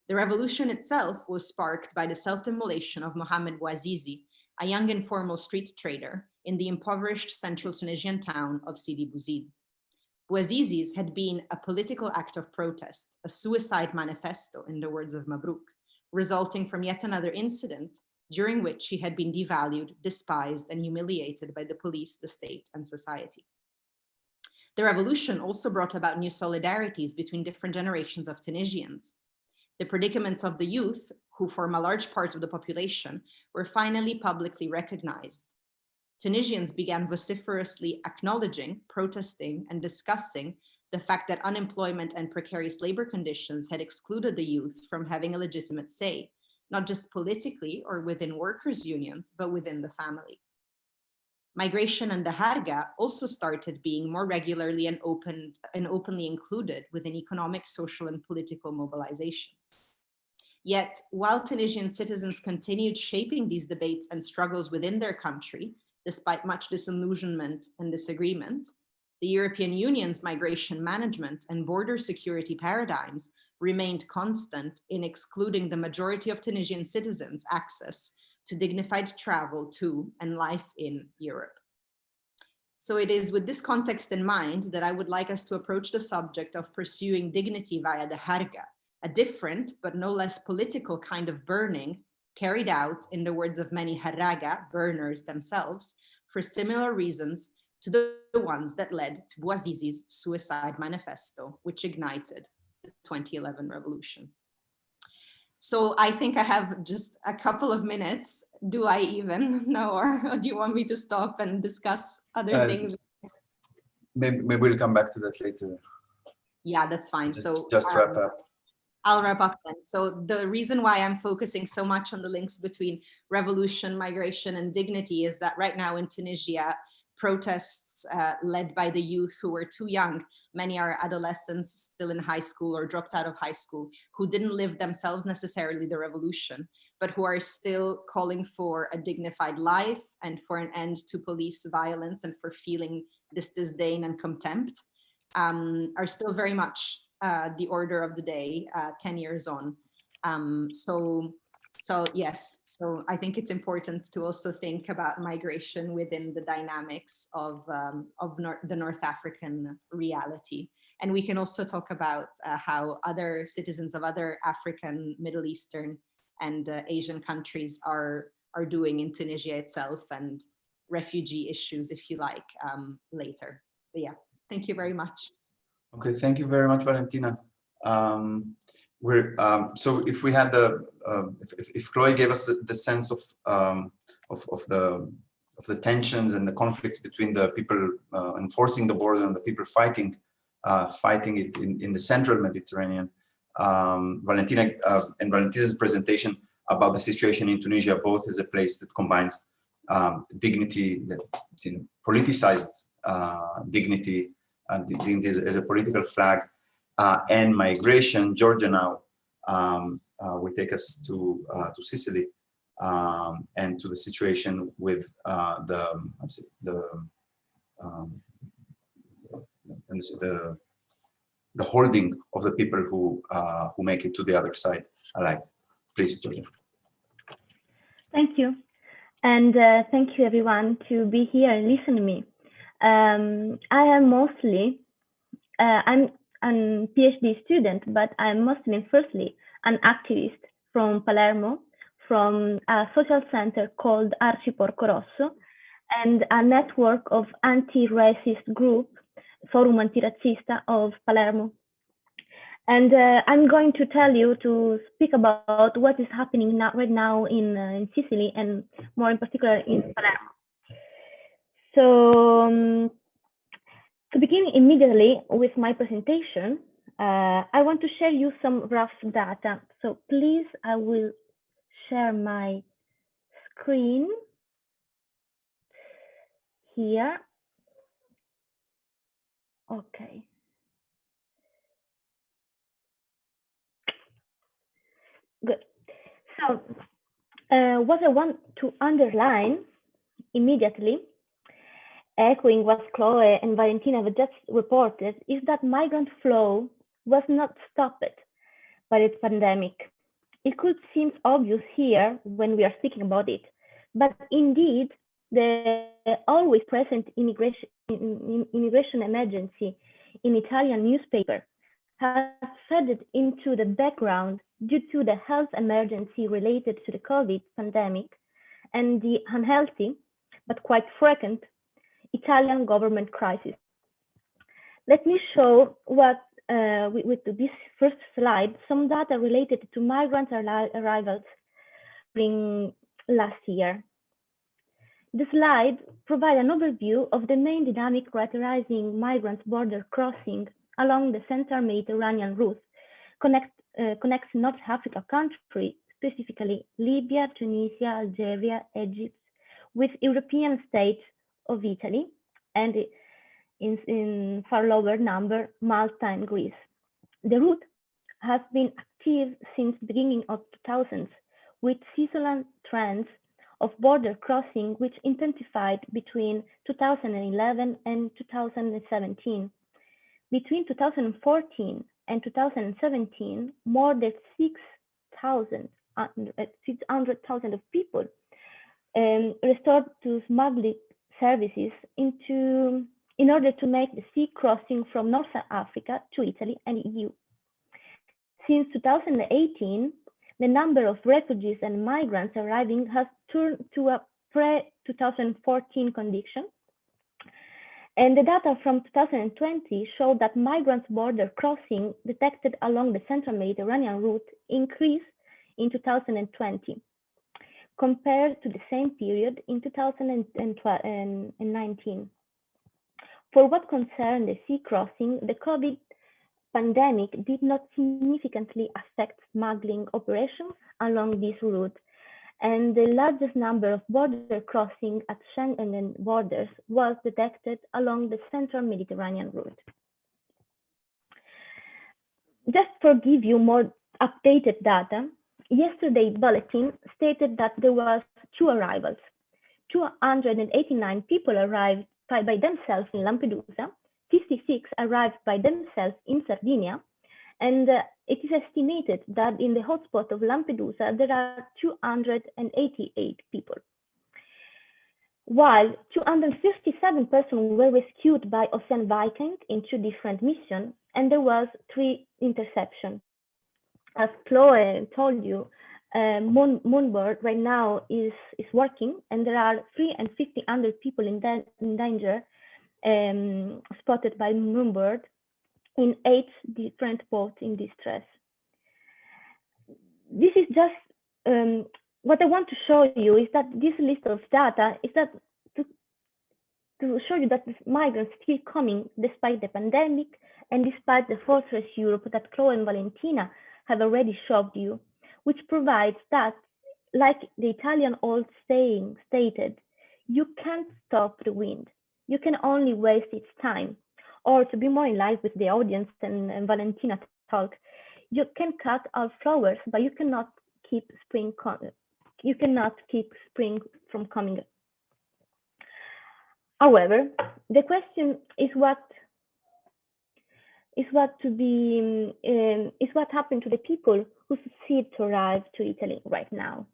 The revolution itself was sparked by the self-immolation of Mohamed Bouazizi, a young informal street trader in the impoverished central Tunisian town of Sidi Bouzid. Bouazizi's had been a political act of protest, a suicide manifesto, in the words of Mabrouk, resulting from yet another incident during which he had been devalued, despised, and humiliated by the police, the state, and society. The revolution also brought about new solidarities between different generations of Tunisians. The predicaments of the youth, who form a large part of the population, were finally publicly recognized. Tunisians began vociferously acknowledging, protesting, and discussing the fact that unemployment and precarious labor conditions had excluded the youth from having a legitimate say, not just politically or within workers' unions, but within the family. Migration and the harga also started being more regularly and openly included within economic, social, and political mobilizations. Yet, while Tunisian citizens continued shaping these debates and struggles within their country, despite much disillusionment and disagreement, the European Union's migration management and border security paradigms remained constant in excluding the majority of Tunisian citizens' access to dignified travel to and life in Europe. So it is with this context in mind that I would like us to approach the subject of pursuing dignity via the harga, a different but no less political kind of burning carried out, in the words of many harraga, burners themselves, for similar reasons to the ones that led to Bouazizi's suicide manifesto, which ignited the 2011 revolution. So I think I have just a couple of minutes. Do I even know, or do you want me to stop and discuss other things? Maybe we'll come back to that later. Yeah, that's fine. Just wrap up. I'll wrap up then. So the reason why I'm focusing so much on the links between revolution, migration, and dignity is that right now in Tunisia, protests led by the youth who were too young, many are adolescents still in high school or dropped out of high school, who didn't live themselves necessarily the revolution, but who are still calling for a dignified life and for an end to police violence and for feeling this disdain and contempt, are still very much the order of the day 10 years on. So yes, so I think it's important to also think about migration within the dynamics of the North African reality. And we can also talk about how other citizens of other African, Middle Eastern, and Asian countries are doing in Tunisia itself, and refugee issues, if you like, later. But yeah, thank you very much. Okay, thank you very much, Valentina. So if we had if Chloe gave us the sense of the tensions and the conflicts between the people enforcing the border and the people fighting it in the central Mediterranean, Valentina and Valentina's presentation about the situation in Tunisia, both as a place that combines dignity, politicized dignity, dignity as a political flag, and migration. Georgia now will take us to Sicily and to the situation with the holding of the people who make it to the other side alive. Please, Georgia. Thank you, and thank you everyone to be here and listen to me. I am mostly I'm a PhD student, but I'm mostly firstly an activist from Palermo, from a social center called Arci Porco Rosso, and a network of anti-racist group, Forum Antirazzista of Palermo. And I'm going to speak about what is happening right now in Sicily, and more in particular in Palermo. So to begin immediately with my presentation, I want to share you some rough data. So please, I will share my screen here. Okay. Good. So what I want to underline immediately, echoing what Chloe and Valentina have just reported, is that migrant flow was not stopped by the pandemic. It could seem obvious here when we are speaking about it, but indeed, the always present immigration emergency in Italian newspaper has faded into the background due to the health emergency related to the COVID pandemic and the unhealthy, but quite frequent, Italian government crisis. Let me show what, with this first slide, some data related to migrant arrivals during last year. The slide provides an overview of the main dynamic characterizing migrant border crossing along the central Mediterranean route, connects North Africa countries, specifically Libya, Tunisia, Algeria, Egypt, with European states of Italy, and in far lower number, Malta and Greece. The route has been active since the beginning of 2000s, with seasonal trends of border crossing which intensified between 2011 and 2017. Between 2014 and 2017, more than 600,000 of people restored to smuggling services in order to make the sea crossing from North Africa to Italy and EU. Since 2018, the number of refugees and migrants arriving has turned to a pre-2014 condition. And the data from 2020 showed that migrants border crossing detected along the central Mediterranean route increased in 2020 compared to the same period in 2019. For what concerned the sea crossing, the COVID pandemic did not significantly affect smuggling operations along this route, and the largest number of border crossing at Schengen borders was detected along the central Mediterranean route. Just to give you more updated data, yesterday's bulletin stated that there was 2 arrivals. 289 people arrived by themselves in Lampedusa, 56 arrived by themselves in Sardinia, and it is estimated that in the hotspot of Lampedusa there are 288 people. While 257 persons were rescued by Ocean Viking in 2 different missions, and there was 3 interceptions. As Chloe told you, Moonbird right now is working, and there are 350 people in danger spotted by Moonbird in 8 different boats in distress. This is just what I want to show you is that this list of data is that to show you that migrants still coming despite the pandemic and despite the Fortress Europe that Chloe and Valentina have already showed you, which provides that, like the Italian old saying stated, you can't stop the wind, you can only waste its time. Or to be more in line with the audience and Valentina talk, you can cut all flowers, but you cannot keep spring from coming. However, the question is what happened to the people who succeed to arrive to Italy right now.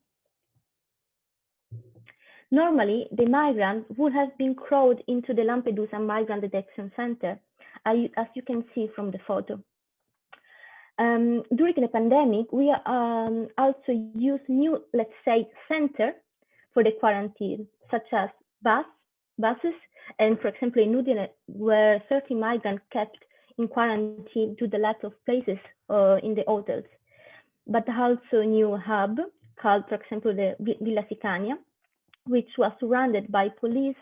Normally, the migrants would have been crowded into the Lampedusa Migrant Detection Center, as you can see from the photo. During the pandemic, we also use new, let's say, center for the quarantine, such as buses, and for example, in Udine, where 30 migrants kept in quarantine due to the lack of places in the hotels, but also a new hub called, for example, the Villa Sicania, which was surrounded by police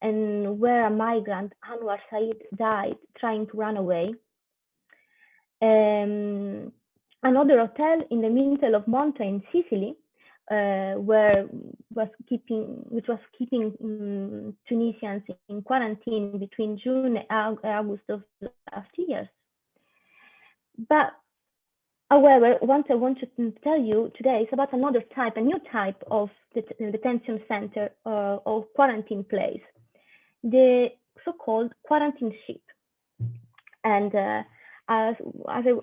and where a migrant, Anwar Said, died trying to run away. Another hotel in the middle of Monte in Sicily, which was keeping Tunisians in quarantine between June and August of last year. But however, what I want to tell you today is about a new type of detention center or quarantine place, the so-called quarantine ship. And as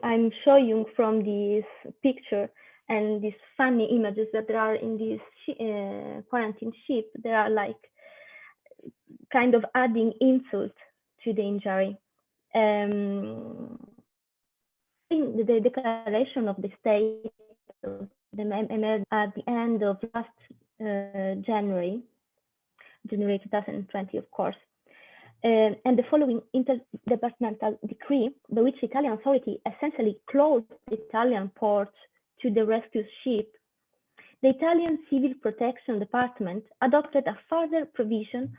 I'm showing from this picture, and these funny images that there are in this quarantine ship, they are like kind of adding insult to the injury. In the declaration of the state of the emergency at the end of last January 2020, of course, and the following interdepartmental decree by which the Italian authority essentially closed the Italian ports to the rescue ship, the Italian Civil Protection Department adopted a further provision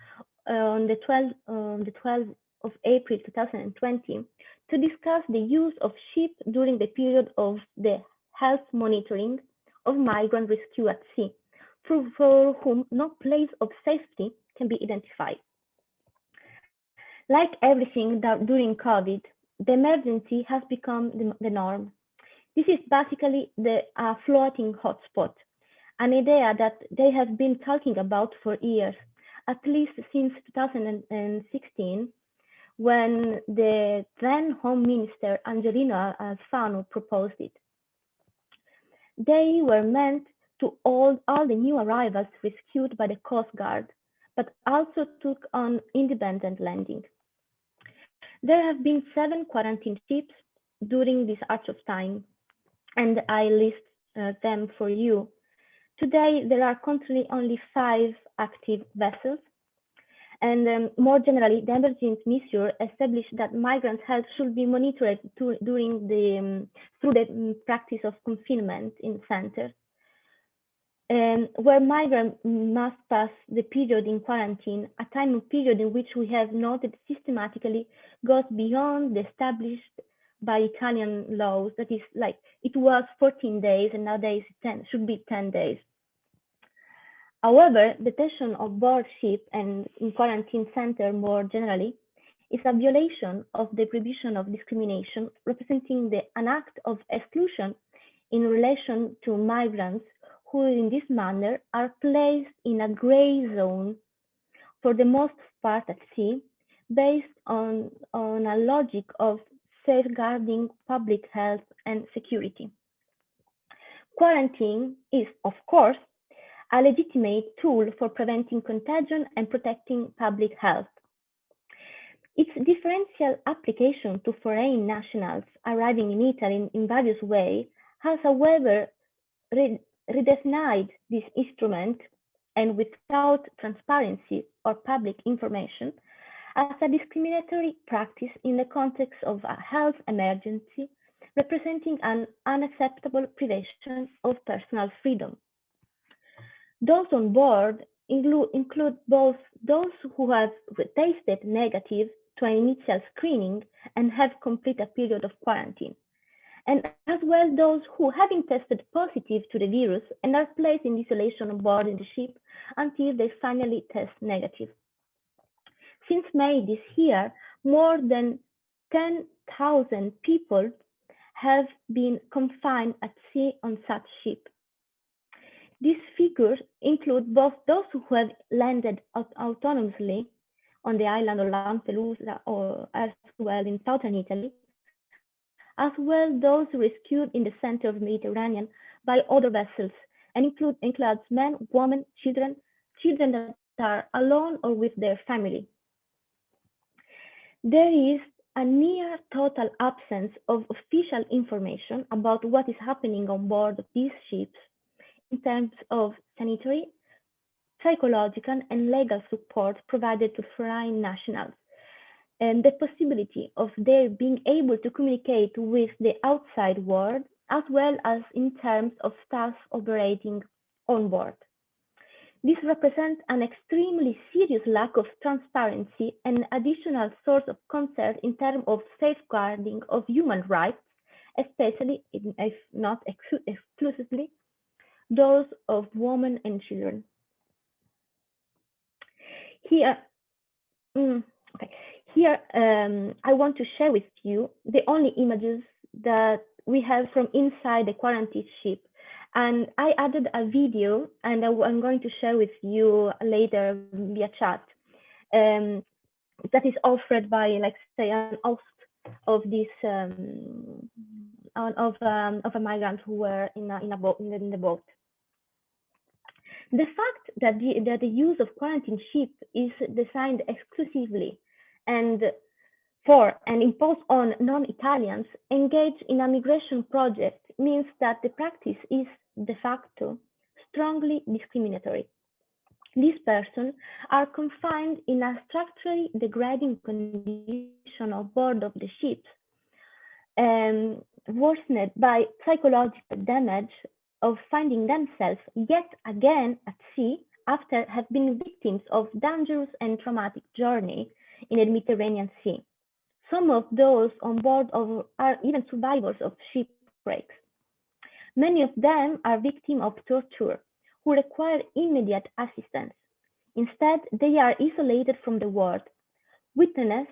on the 12th of April 2020 to discuss the use of ship during the period of the health monitoring of migrant rescue at sea, for whom no place of safety can be identified. Like everything during COVID, the emergency has become the norm. This is basically the floating hotspot, an idea that they have been talking about for years, at least since 2016, when the then Home Minister Angelino Alfano proposed it. They were meant to hold all the new arrivals rescued by the Coast Guard, but also took on independent landing. There have been 7 quarantine ships during this arc of time, and I list them for you. Today, there are currently only 5 active vessels. And more generally, the emergency measure established that migrant health should be monitored through the practice of confinement in centers, where migrants must pass the period in quarantine, a time period in which we have noted systematically goes beyond the established by Italian laws. That is, like, it was 14 days and nowadays should be 10 days. However, detention on board ship and in quarantine center more generally is a violation of the prohibition of discrimination, representing an act of exclusion in relation to migrants who in this manner are placed in a gray zone for the most part at sea, based on a logic of safeguarding public health and security. Quarantine is, of course, a legitimate tool for preventing contagion and protecting public health. Its differential application to foreign nationals arriving in Italy in various ways has, however, redefined this instrument, and without transparency or public information, as a discriminatory practice in the context of a health emergency, representing an unacceptable privation of personal freedom. Those on board include both those who have tested negative to an initial screening and have completed a period of quarantine, and as well those who, having tested positive to the virus and are placed in isolation on board in the ship until they finally test negative. Since May this year, more than 10,000 people have been confined at sea on such ships. These figures include both those who have landed autonomously on the island of Lampedusa or as well in southern Italy, as well those rescued in the center of the Mediterranean by other vessels, and includes men, women, children that are alone or with their family. There is a near total absence of official information about what is happening on board of these ships in terms of sanitary, psychological, and legal support provided to foreign nationals, and the possibility of their being able to communicate with the outside world, as well as in terms of staff operating on board. This represents an extremely serious lack of transparency and additional source of concern in terms of safeguarding of human rights, especially, if not exclusively, those of women and children. Here, I want to share with you the only images that we have from inside the quarantine ship. And I added a video, and I'm going to share with you later via chat, that is offered by, like, say, an host of this of a migrant who were in the boat. The fact that the use of quarantine ship is designed exclusively and imposed on non-Italians engaged in a migration project means that the practice is de facto strongly discriminatory. These persons are confined in a structurally degrading condition on board of the ships, worsened by psychological damage of finding themselves yet again at sea after have been victims of dangerous and traumatic journey in the Mediterranean Sea. Some of those on board are even survivors of shipwrecks. Many of them are victims of torture who require immediate assistance. Instead, they are isolated from the world. Witnesses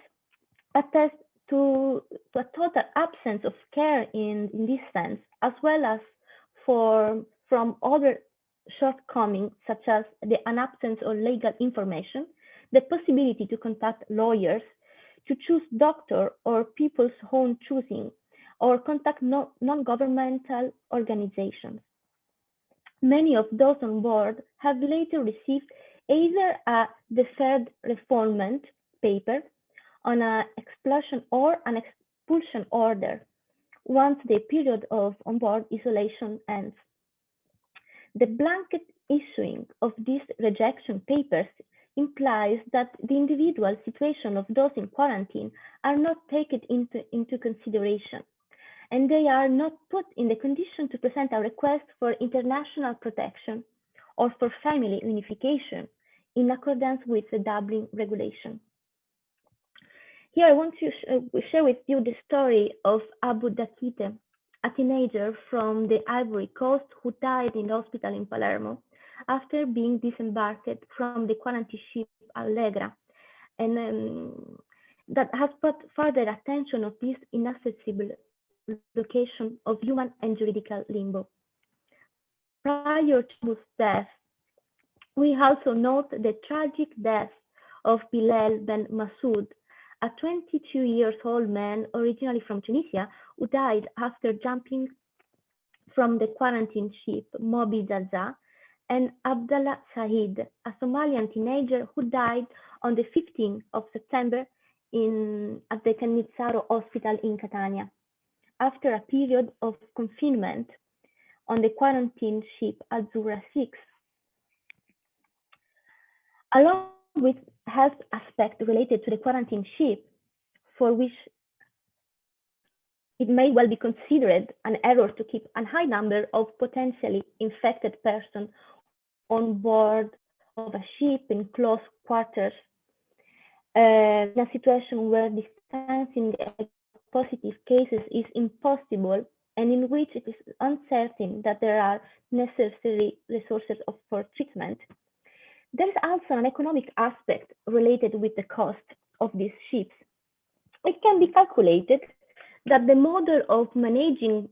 attest to a total absence of care in this sense, as well as from other shortcomings, such as the absence of legal information, the possibility to contact lawyers, to choose doctor or people's own choosing, or contact non-governmental organizations. Many of those on board have later received either a deferred refoulement paper on an expulsion or an expulsion order once the period of on-board isolation ends. The blanket issuing of these rejection papers implies that the individual situation of those in quarantine are not taken into consideration, and they are not put in the condition to present a request for international protection or for family unification in accordance with the Dublin regulation. Here I want to share with you the story of Abu Dakite, a teenager from the Ivory Coast who died in the hospital in Palermo after being disembarked from the quarantine ship Allegra, and that has brought further attention of this inaccessible location of human and juridical limbo. Prior to Abu's death, we also note the tragic death of Bilal Ben Massoud, a 22-year-old man originally from Tunisia who died after jumping from the quarantine ship Moby Zaza, and Abdallah Said, a Somalian teenager who died on the 15th of September at the Cannizaro Hospital in Catania, after a period of confinement on the quarantine ship Azzurra 6. Along with health aspects related to the quarantine ship, for which it may well be considered an error to keep a high number of potentially infected persons on board of a ship in close quarters, in a situation where distancing positive cases is impossible and in which it is uncertain that there are necessary resources for treatment. There is also an economic aspect related with the cost of these ships. It can be calculated that the model of managing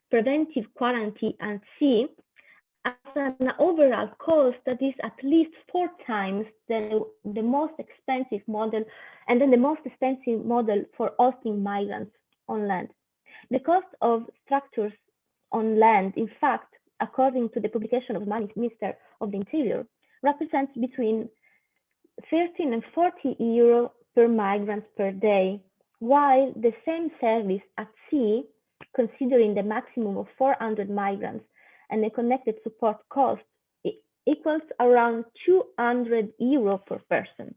preventive quarantine at sea has an overall cost that is at least 4 times the most expensive model, and then the most expensive model for hosting migrants on land. The cost of structures on land, in fact, according to the publication of the Minister of the Interior, represents between 13 and 40 euro per migrant per day, while the same service at sea, considering the maximum of 400 migrants and the connected support cost, equals around 200 euro per person.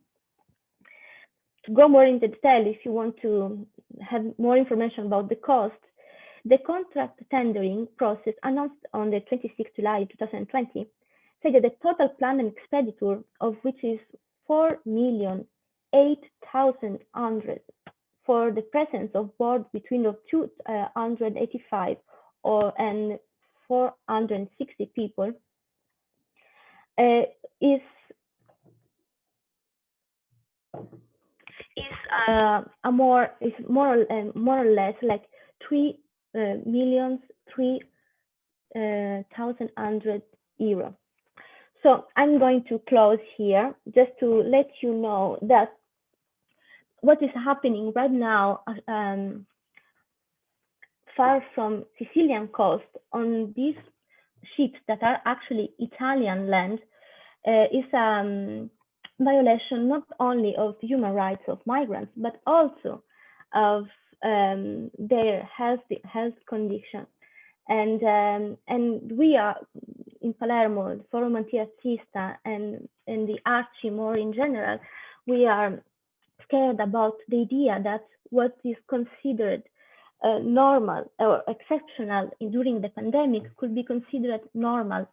To go more into detail, if you want to have more information about the cost, the contract tendering process announced on the 26th July 2020 said that the total planned expenditure of which is 4,008,100 for the presence of board between 285 and 460 people is more or less like 3,003,100 euro. So I'm going to close here just to let you know that what is happening right now far from Sicilian coast on these ships that are actually Italian land is a violation not only of human rights of migrants, but also of their health condition. And we are in Palermo, the Forum Antirrazzista, and the Arci more in general, we are scared about the idea that what is considered normal or exceptional during the pandemic could be considered normal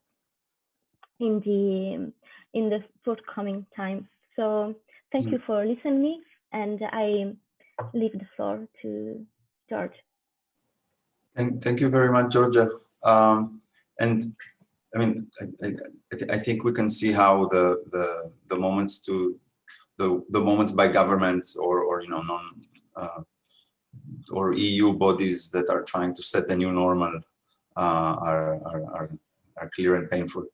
in the forthcoming time. So thank you for listening me, and I leave the floor to George. Thank you very much, Georgia. And I mean, I think we can see how the moments the moments by governments or you know or EU bodies that are trying to set the new normal are clear and painful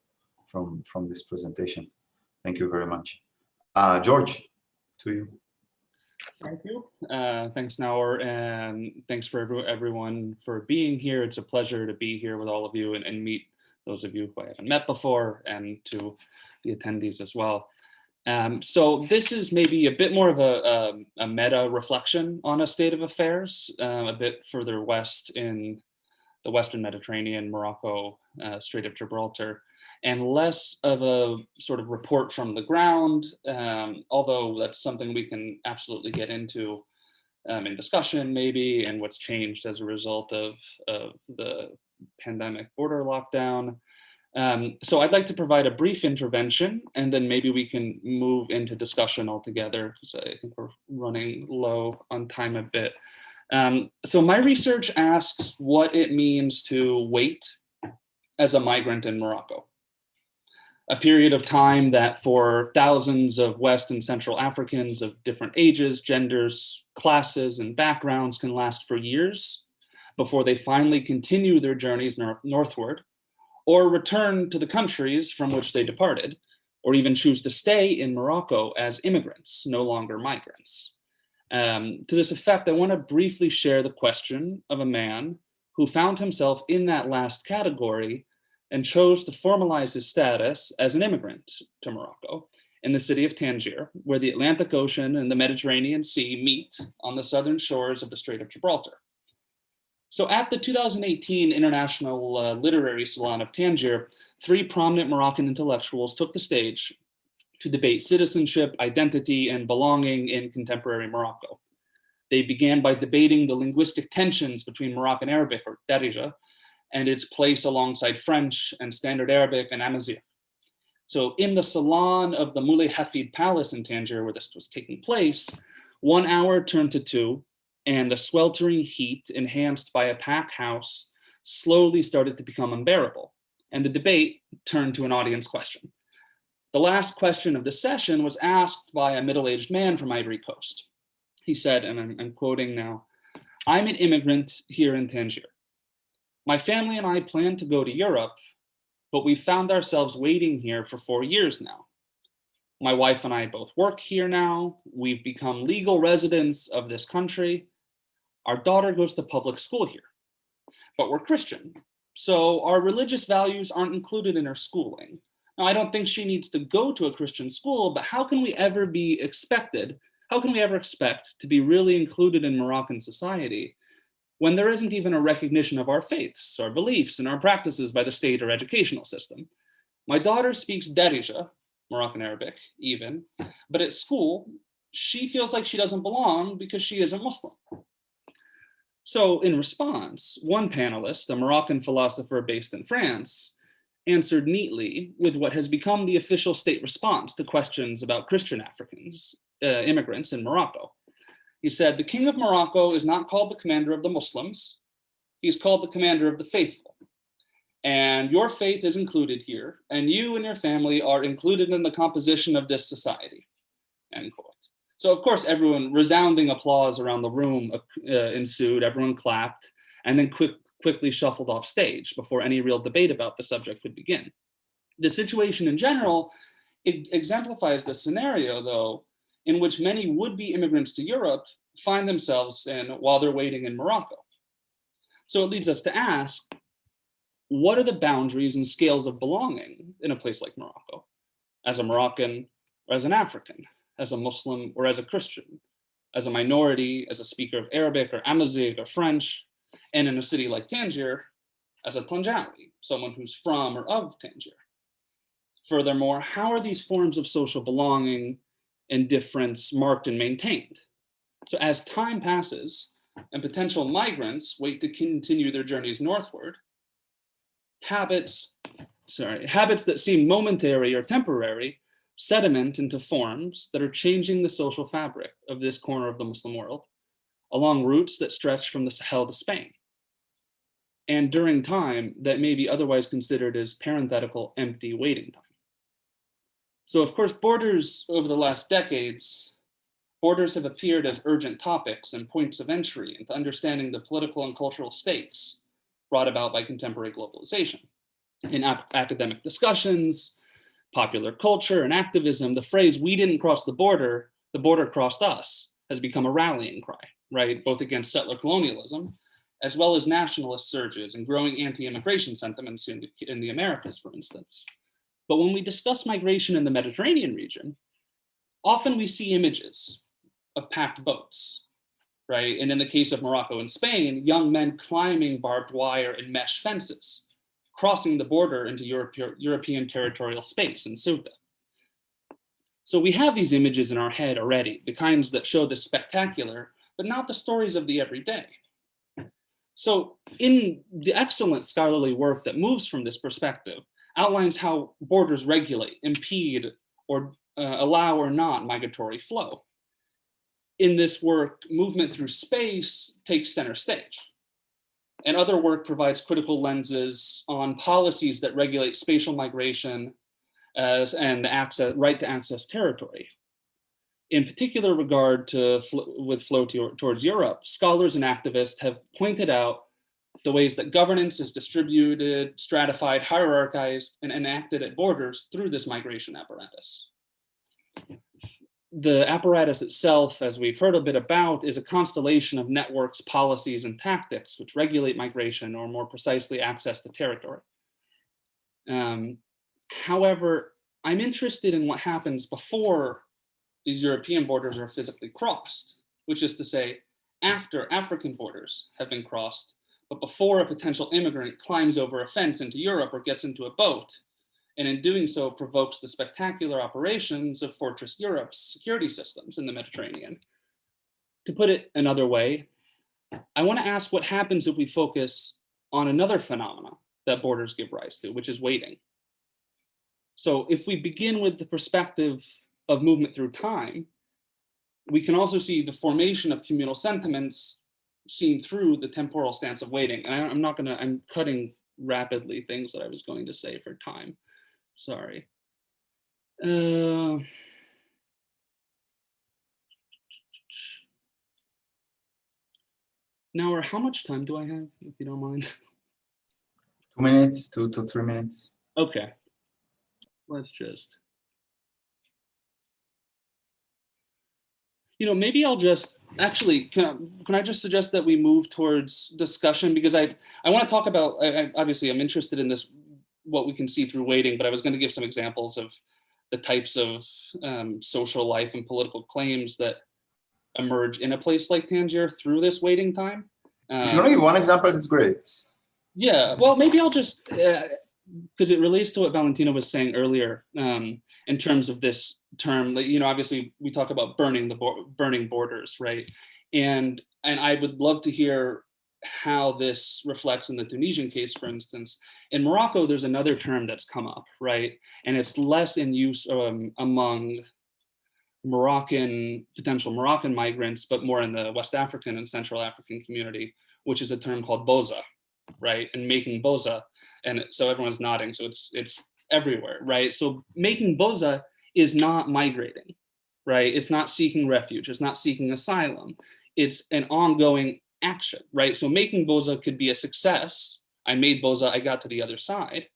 from this presentation. Thank you very much. George, to you. Thank you. Thanks, Naor, and thanks for everyone for being here. It's a pleasure to be here with all of you and meet those of you who I haven't met before, and to the attendees as well. So this is maybe a bit more of a meta reflection on a state of affairs, a bit further west in the Western Mediterranean, Morocco, Strait of Gibraltar, and less of a sort of report from the ground, although that's something we can absolutely get into in discussion maybe, and what's changed as a result of the pandemic border lockdown. So I'd like to provide a brief intervention, and then maybe we can move into discussion altogether, because I think we're running low on time a bit. So my research asks what it means to wait as a migrant in Morocco, a period of time that for thousands of West and Central Africans of different ages, genders, classes, and backgrounds can last for years before they finally continue their journeys northward, or return to the countries from which they departed, or even choose to stay in Morocco as immigrants, no longer migrants. To this effect, I want to briefly share the question of a man who found himself in that last category and chose to formalize his status as an immigrant to Morocco in the city of Tangier, where the Atlantic Ocean and the Mediterranean Sea meet on the southern shores of the Strait of Gibraltar. So at the 2018 International Literary Salon of Tangier, 3 prominent Moroccan intellectuals took the stage to debate citizenship, identity, and belonging in contemporary Morocco. They began by debating the linguistic tensions between Moroccan Arabic, or Darija, and its place alongside French and Standard Arabic and Amazigh. So in the salon of the Moulay Hafid Palace in Tangier, where this was taking place, 1 hour turned to 2, and the sweltering heat, enhanced by a packed house, slowly started to become unbearable, and the debate turned to an audience question. The last question of the session was asked by a middle-aged man from Ivory Coast. He said, and I'm quoting now, "I'm an immigrant here in Tangier. My family and I plan to go to Europe, but we found ourselves waiting here for 4 years now. My wife and I both work here now. We've become legal residents of this country. Our daughter goes to public school here, but we're Christian, so our religious values aren't included in her schooling. Now, I don't think she needs to go to a Christian school, but how can we ever expect to be really included in Moroccan society when there isn't even a recognition of our faiths, our beliefs, and our practices by the state or educational system? My daughter speaks Darija, Moroccan Arabic even, but at school, she feels like she doesn't belong because she isn't Muslim." So in response, one panelist, a Moroccan philosopher based in France, answered neatly with what has become the official state response to questions about Christian Africans, immigrants in Morocco. He said, "The king of Morocco is not called the commander of the Muslims. He's called the commander of the faithful. And your faith is included here, and you and your family are included in the composition of this society." End quote. So of course, everyone, resounding applause around the room ensued, everyone clapped, and then quickly shuffled off stage before any real debate about the subject could begin. The situation in general, it exemplifies the scenario, though, in which many would-be immigrants to Europe find themselves in while they're waiting in Morocco. So it leads us to ask, what are the boundaries and scales of belonging in a place like Morocco? As a Moroccan or as an African, as a Muslim or as a Christian, as a minority, as a speaker of Arabic or Amazigh or French, and in a city like Tangier, as a Tanjawi, someone who's from or of Tangier. Furthermore, how are these forms of social belonging and difference marked and maintained? So as time passes and potential migrants wait to continue their journeys northward, habits that seem momentary or temporary sediment into forms that are changing the social fabric of this corner of the Muslim world, along routes that stretch from the Sahel to Spain, and during time that may be otherwise considered as parenthetical, empty waiting time. So of course, borders over the last decades, borders have appeared as urgent topics and points of entry into understanding the political and cultural stakes brought about by contemporary globalization. In academic discussions, popular culture, and activism, the phrase, "we didn't cross the border crossed us," has become a rallying cry, right? Both against settler colonialism, as well as nationalist surges and growing anti-immigration sentiments in the Americas, for instance. But when we discuss migration in the Mediterranean region, often we see images of packed boats, right? And in the case of Morocco and Spain, young men climbing barbed wire and mesh fences, crossing the border into European territorial space in Ceuta. So we have these images in our head already, the kinds that show the spectacular, but not the stories of the everyday. So in the excellent scholarly work that moves from this perspective, outlines how borders regulate, impede, or allow or not migratory flow. In this work, movement through space takes center stage. And other work provides critical lenses on policies that regulate spatial migration and right to access territory. In particular regard to with flow towards Europe, scholars and activists have pointed out the ways that governance is distributed, stratified, hierarchized, and enacted at borders through this migration apparatus. The apparatus itself, as we've heard a bit about, is a constellation of networks, policies, and tactics which regulate migration, or more precisely, access to territory. However, I'm interested in what happens before these European borders are physically crossed, which is to say, after African borders have been crossed, but before a potential immigrant climbs over a fence into Europe or gets into a boat, and in doing so provokes the spectacular operations of Fortress Europe's security systems in the Mediterranean. To put it another way, I want to ask what happens if we focus on another phenomena that borders give rise to, which is waiting. So if we begin with the perspective of movement through time, we can also see the formation of communal sentiments seen through the temporal stance of waiting. And I'm cutting rapidly things that I was going to say for time. Sorry. Now, how much time do I have, if you don't mind? 2 minutes, 2 to 3 minutes. Okay. Let's just, maybe I'll just, actually, can I just suggest that we move towards discussion? Because I want to talk about, obviously I'm interested in this, what we can see through waiting, but I was going to give some examples of the types of social life and political claims that emerge in a place like Tangier through this waiting time. If you want to give one example, it's great. Yeah, well, maybe I'll just, because it relates to what Valentina was saying earlier in terms of this term, obviously we talk about burning borders, right? And I would love to hear how this reflects in the Tunisian case, for instance. In Morocco, there's another term that's come up, right? And it's less in use among potential Moroccan migrants, but more in the West African and Central African community, which is a term called boza, right? And making boza, and so everyone's nodding, so it's everywhere, right? So making boza is not migrating, right? It's not seeking refuge, it's not seeking asylum. It's an ongoing action, right? So making boza could be a success. I made boza, I got to the other side.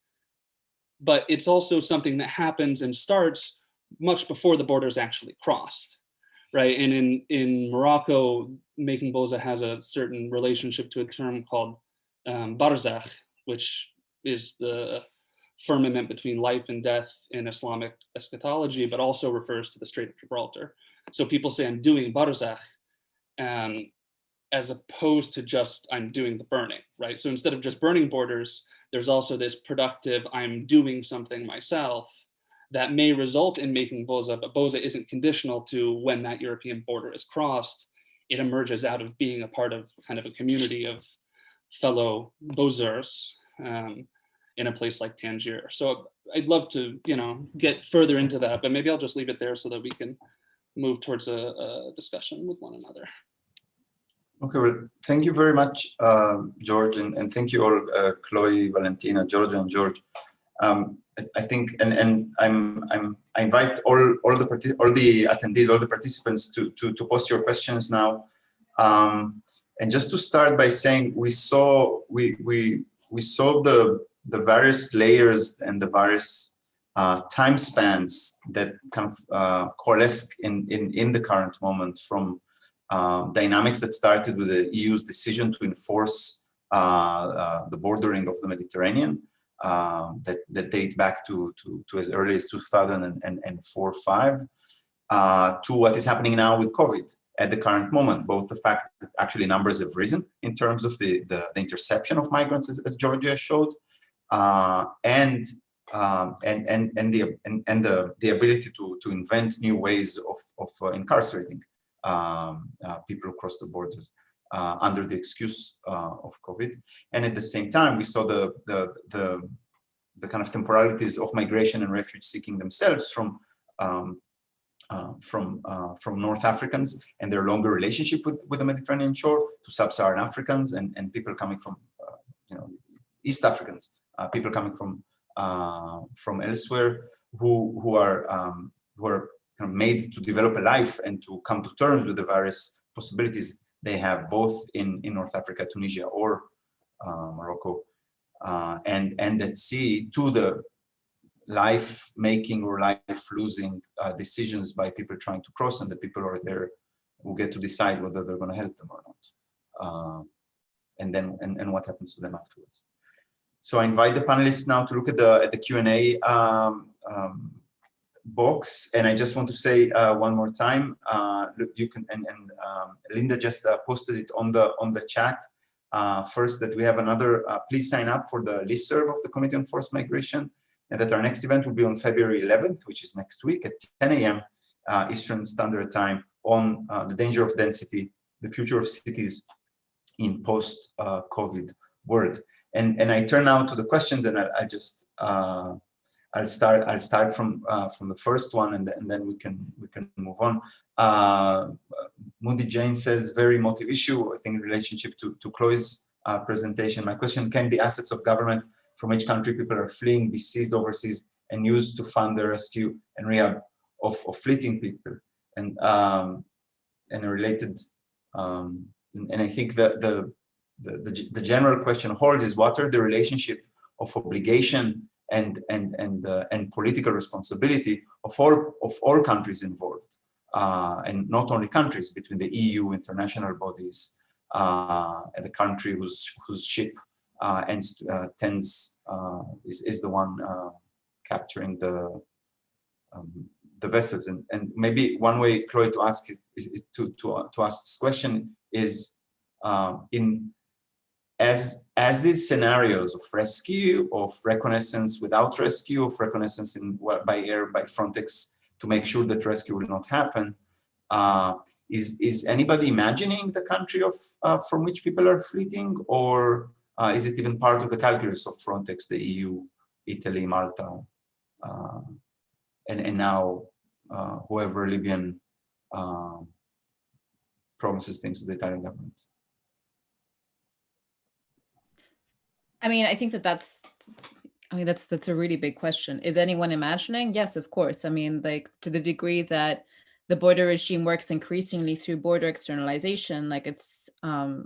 But it's also something that happens and starts much before the border's actually crossed, right? And in Morocco, making boza has a certain relationship to a term called barzakh, which is the firmament between life and death in Islamic eschatology, but also refers to the Strait of Gibraltar. So people say I'm doing barzakh, as opposed to just I'm doing the burning, right? So instead of just burning borders, there's also this productive I'm doing something myself that may result in making Boza, but Boza isn't conditional to when that European border is crossed. It emerges out of being a part of kind of a community of fellow Bozers in a place like Tangier. So I'd love to, get further into that, but maybe I'll just leave it there so that we can move towards a discussion with one another. Okay, well, thank you very much, George, and thank you all, Chloe, Valentina, Georgia, and George. I think, and I invite all the attendees, all the participants to post your questions now. And just to start by saying, we saw the various layers and the various time spans that kind of coalesce in the current moment, from dynamics that started with the EU's decision to enforce the bordering of the Mediterranean, that date back to as early as 2004-5, to what is happening now with COVID at the current moment. Both the fact that actually numbers have risen in terms of the interception of migrants, as Georgia showed, and the ability to invent new ways of incarcerating people across the borders under the excuse of COVID. And at the same time, we saw the kind of temporalities of migration and refuge seeking themselves from North Africans and their longer relationship with the Mediterranean shore, to sub-Saharan Africans and people coming from East Africans, people coming from elsewhere, who are kind of made to develop a life and to come to terms with the various possibilities they have, both in North Africa, Tunisia, or Morocco, and at sea, to the life-making or life-losing decisions by people trying to cross, and the people who are there who get to decide whether they're going to help them or not, and what happens to them afterwards. So I invite the panelists now to look at the Q&A box, and I just want to say one more time, look, you can, and Linda just posted it on the chat. First, that we have another, please sign up for the listserv of the Committee on Forced Migration, and that our next event will be on February 11th, which is next week at 10 a.m. Eastern Standard Time, on the danger of density, the future of cities in post-COVID world. And I turn now to the questions, and I just I'll start from the first one, and then we can move on. Moody Jane says, very emotive issue, I think, in relationship to Chloe's presentation. My question: can the assets of government from which country people are fleeing be seized overseas and used to fund the rescue and rehab of fleeing people? And a related, and I think that the general question holds is, what are the relationship of obligation and political responsibility of all countries involved, and not only countries, between the EU, international bodies, and the country whose ship is the one capturing the vessels. And maybe one way, Chloe, to ask to ask this question is, as these scenarios of rescue, of reconnaissance without rescue, of reconnaissance by air, by Frontex, to make sure that rescue will not happen, is anybody imagining the country from which people are fleeing, or is it even part of the calculus of Frontex, the EU, Italy, Malta, and now whoever Libyan promises things to the Italian government? I mean, I think that's a really big question. Is anyone imagining? Yes, of course. I mean, like, to the degree that the border regime works increasingly through border externalization, like, it's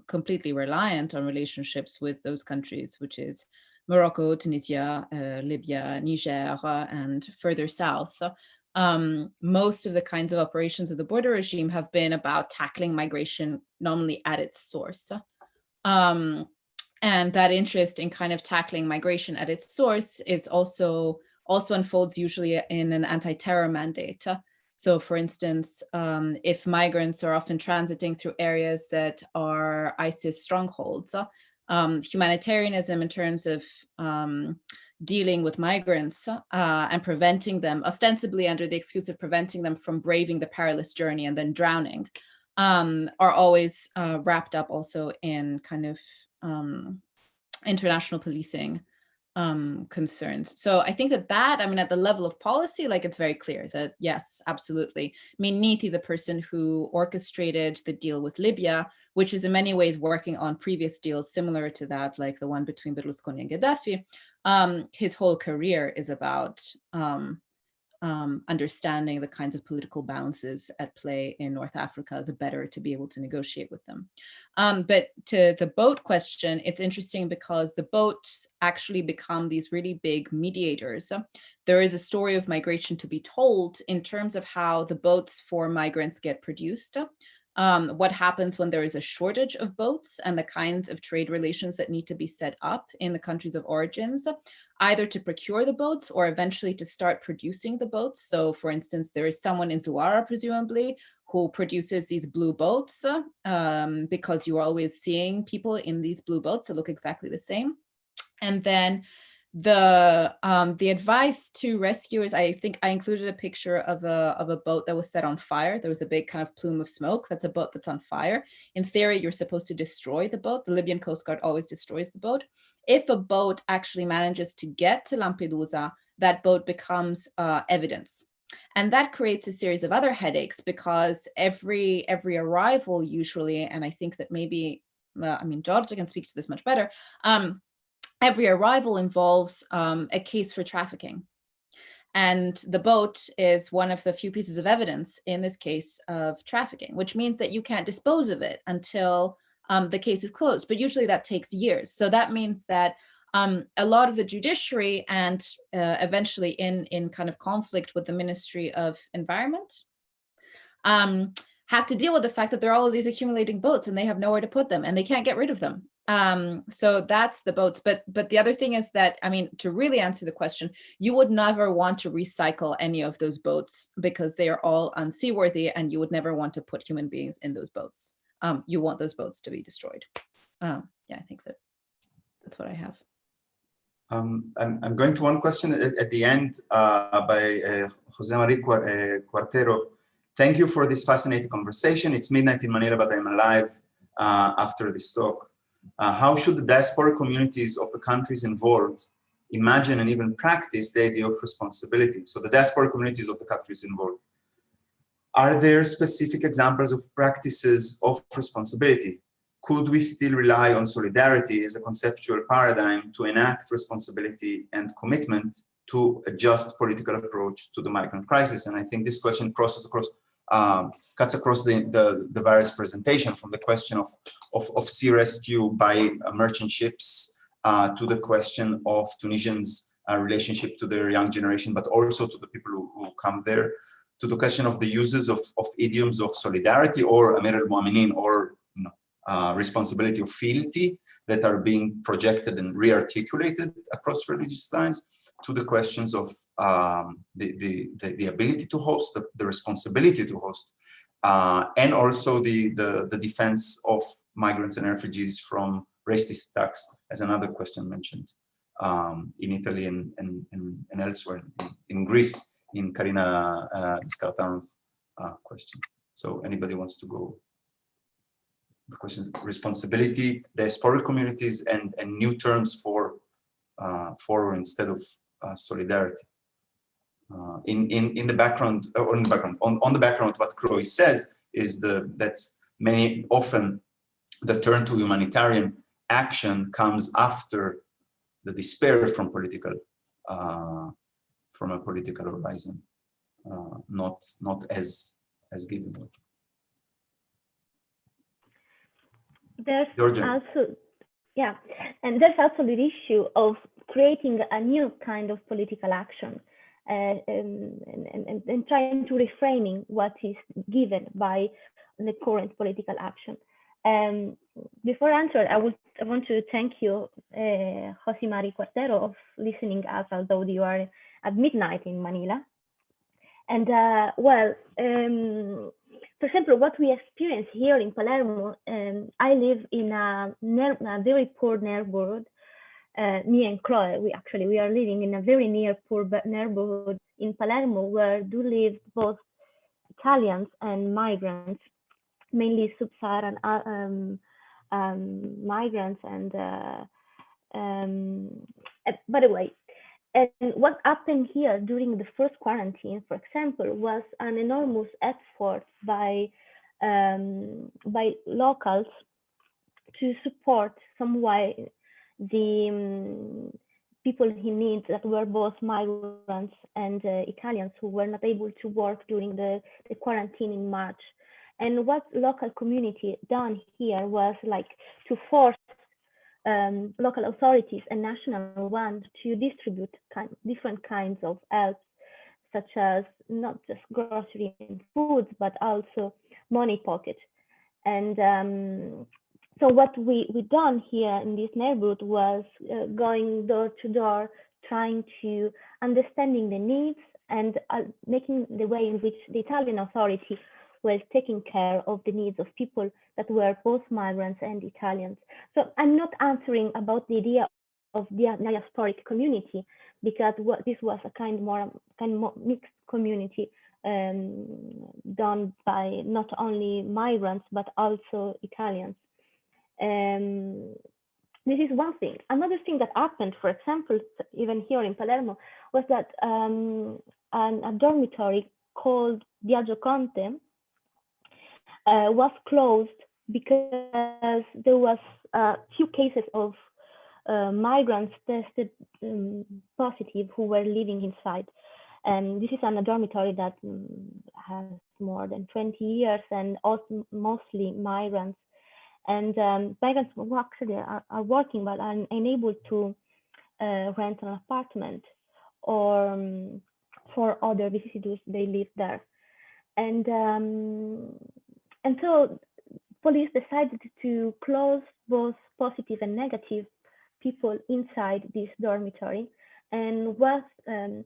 completely reliant on relationships with those countries, which is Morocco, Tunisia, Libya, Niger, and further south. Most of the kinds of operations of the border regime have been about tackling migration nominally at its source. And that interest in kind of tackling migration at its source is also unfolds usually in an anti-terror mandate. So for instance, if migrants are often transiting through areas that are ISIS strongholds, humanitarianism in terms of dealing with migrants and preventing them, ostensibly under the excuse of preventing them from braving the perilous journey and then drowning, are always wrapped up also in kind of international policing concerns. So I think that, I mean, at the level of policy, like, it's very clear that yes, absolutely. I mean, Niti, the person who orchestrated the deal with Libya, which is in many ways working on previous deals similar to that, like the one between Berlusconi and Gaddafi, his whole career is about understanding the kinds of political balances at play in North Africa, the better to be able to negotiate with them. But to the boat question, it's interesting because the boats actually become these really big mediators. There is a story of migration to be told in terms of how the boats for migrants get produced. What happens when there is a shortage of boats and the kinds of trade relations that need to be set up in the countries of origins, either to procure the boats or eventually to start producing the boats. So for instance, there is someone in Zuara, presumably, who produces these blue boats because you are always seeing people in these blue boats that look exactly the same. And then the advice to rescuers, I think I included a picture of a boat that was set on fire. There was a big kind of plume of smoke. That's a boat that's on fire. In theory, you're supposed to destroy the boat. The Libyan Coast Guard always destroys the boat. If a boat actually manages to get to Lampedusa, that boat becomes evidence. And that creates a series of other headaches because every arrival usually, and I think that maybe, I mean, Georgia can speak to this much better, every arrival involves a case for trafficking. And the boat is one of the few pieces of evidence in this case of trafficking, which means that you can't dispose of it until the case is closed. But usually that takes years. So that means that a lot of the judiciary and eventually in kind of conflict with the Ministry of Environment have to deal with the fact that there are all of these accumulating boats and they have nowhere to put them and they can't get rid of them. So that's the boats. But the other thing is that, I mean, to really answer the question, you would never want to recycle any of those boats because they are all unseaworthy and you would never want to put human beings in those boats. You want those boats to be destroyed. Yeah, I think that's what I have. I'm going to one question at the end by Jose Marie Cuartero. Thank you for this fascinating conversation. It's midnight in Manila, but I'm alive after this talk. How should the diaspora communities of the countries involved imagine and even practice the idea of responsibility? So the diaspora communities of the countries involved. Are there specific examples of practices of responsibility? Could we still rely on solidarity as a conceptual paradigm to enact responsibility and commitment to a just political approach to the migrant crisis? And I think this question cuts across the various presentation, from the question of sea rescue by merchant ships to the question of Tunisians' relationship to their young generation, but also to the people who come there, to the question of the uses of idioms of solidarity or Amir al-Mu'minin or responsibility of fealty that are being projected and re-articulated across religious lines, to the questions of the ability to host, the responsibility to host, and also the defense of migrants and refugees from racist attacks, as another question mentioned in Italy and elsewhere, in Greece, in Karina Descartan's question. So anybody wants to go? The question, responsibility, diasporic communities, and new terms for instead of solidarity. In the background, on the background, what Chloe says is that's often the turn to humanitarian action comes after the despair from a political horizon, not as given. There's also, yeah, and there's also the issue of creating a new kind of political action and trying to reframing what is given by the current political action. Before answer, I want to thank you, Josimari Cuartero, of listening us, although you are at midnight in Manila. And well, for example, what we experience here in Palermo, I live in a very poor neighborhood. Me and Chloe, we are living in a very near poor neighborhood in Palermo, where do live both Italians and migrants, mainly sub-Saharan migrants. And by the way, and what happened here during the first quarantine, for example, was an enormous effort by locals to support some way the people in need that were both migrants and Italians who were not able to work during the quarantine in March. And what local community done here was like to force local authorities and national ones to distribute different kinds of help, such as not just grocery and foods, but also money pocket. And so what we done here in this neighborhood was going door to door, trying to understanding the needs and making the way in which the Italian authority was taking care of the needs of people that were both migrants and Italians. So I'm not answering about the idea of the diasporic community, because this was a kind of mixed community done by not only migrants but also Italians. This is one thing. Another thing that happened, for example, even here in Palermo, was that a dormitory called Viaggio Conte was closed because there was a few cases of migrants tested positive who were living inside. And this is a dormitory that has more than 20 years and also mostly migrants. And migrants who actually are working but are unable to rent an apartment, or for other visitors, they live there. And so police decided to close both positive and negative people inside this dormitory. And was the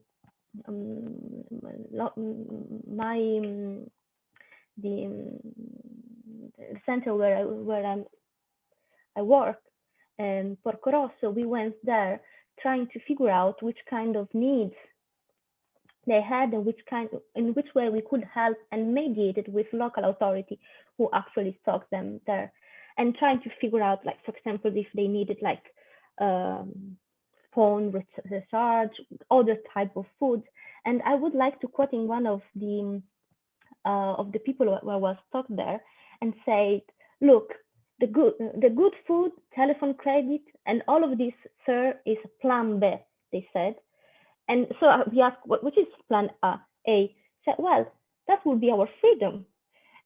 center where I work, Porco Rosso, we went there trying to figure out which kind of needs they had and in which way we could help and mediate it with local authority who actually stocked them there, and trying to figure out, like, for example, if they needed like phone recharge, other type of food. And I would like to quote in one of the people who was stuck there and say, look, the good food, telephone credit, and all of this, sir, is plan B, they said. And so we asked, which is plan A? A said, well, that will be our freedom.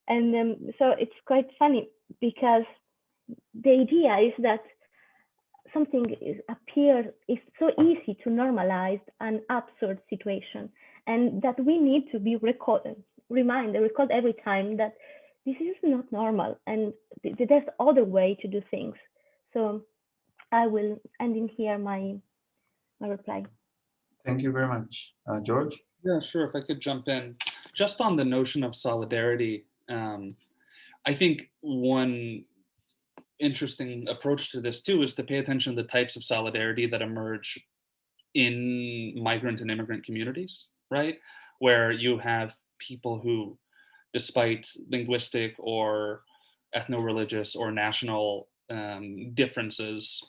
And so it's quite funny, because the idea is that something is so easy to normalize an absurd situation, and that we need to be record every time that this is not normal and there's other way to do things. So I will end in here my reply. Thank you very much. George? Yeah, sure. If I could jump in. Just on the notion of solidarity, I think one interesting approach to this too is to pay attention to the types of solidarity that emerge in migrant and immigrant communities, right? Where you have people who, despite linguistic or ethno-religious or national differences,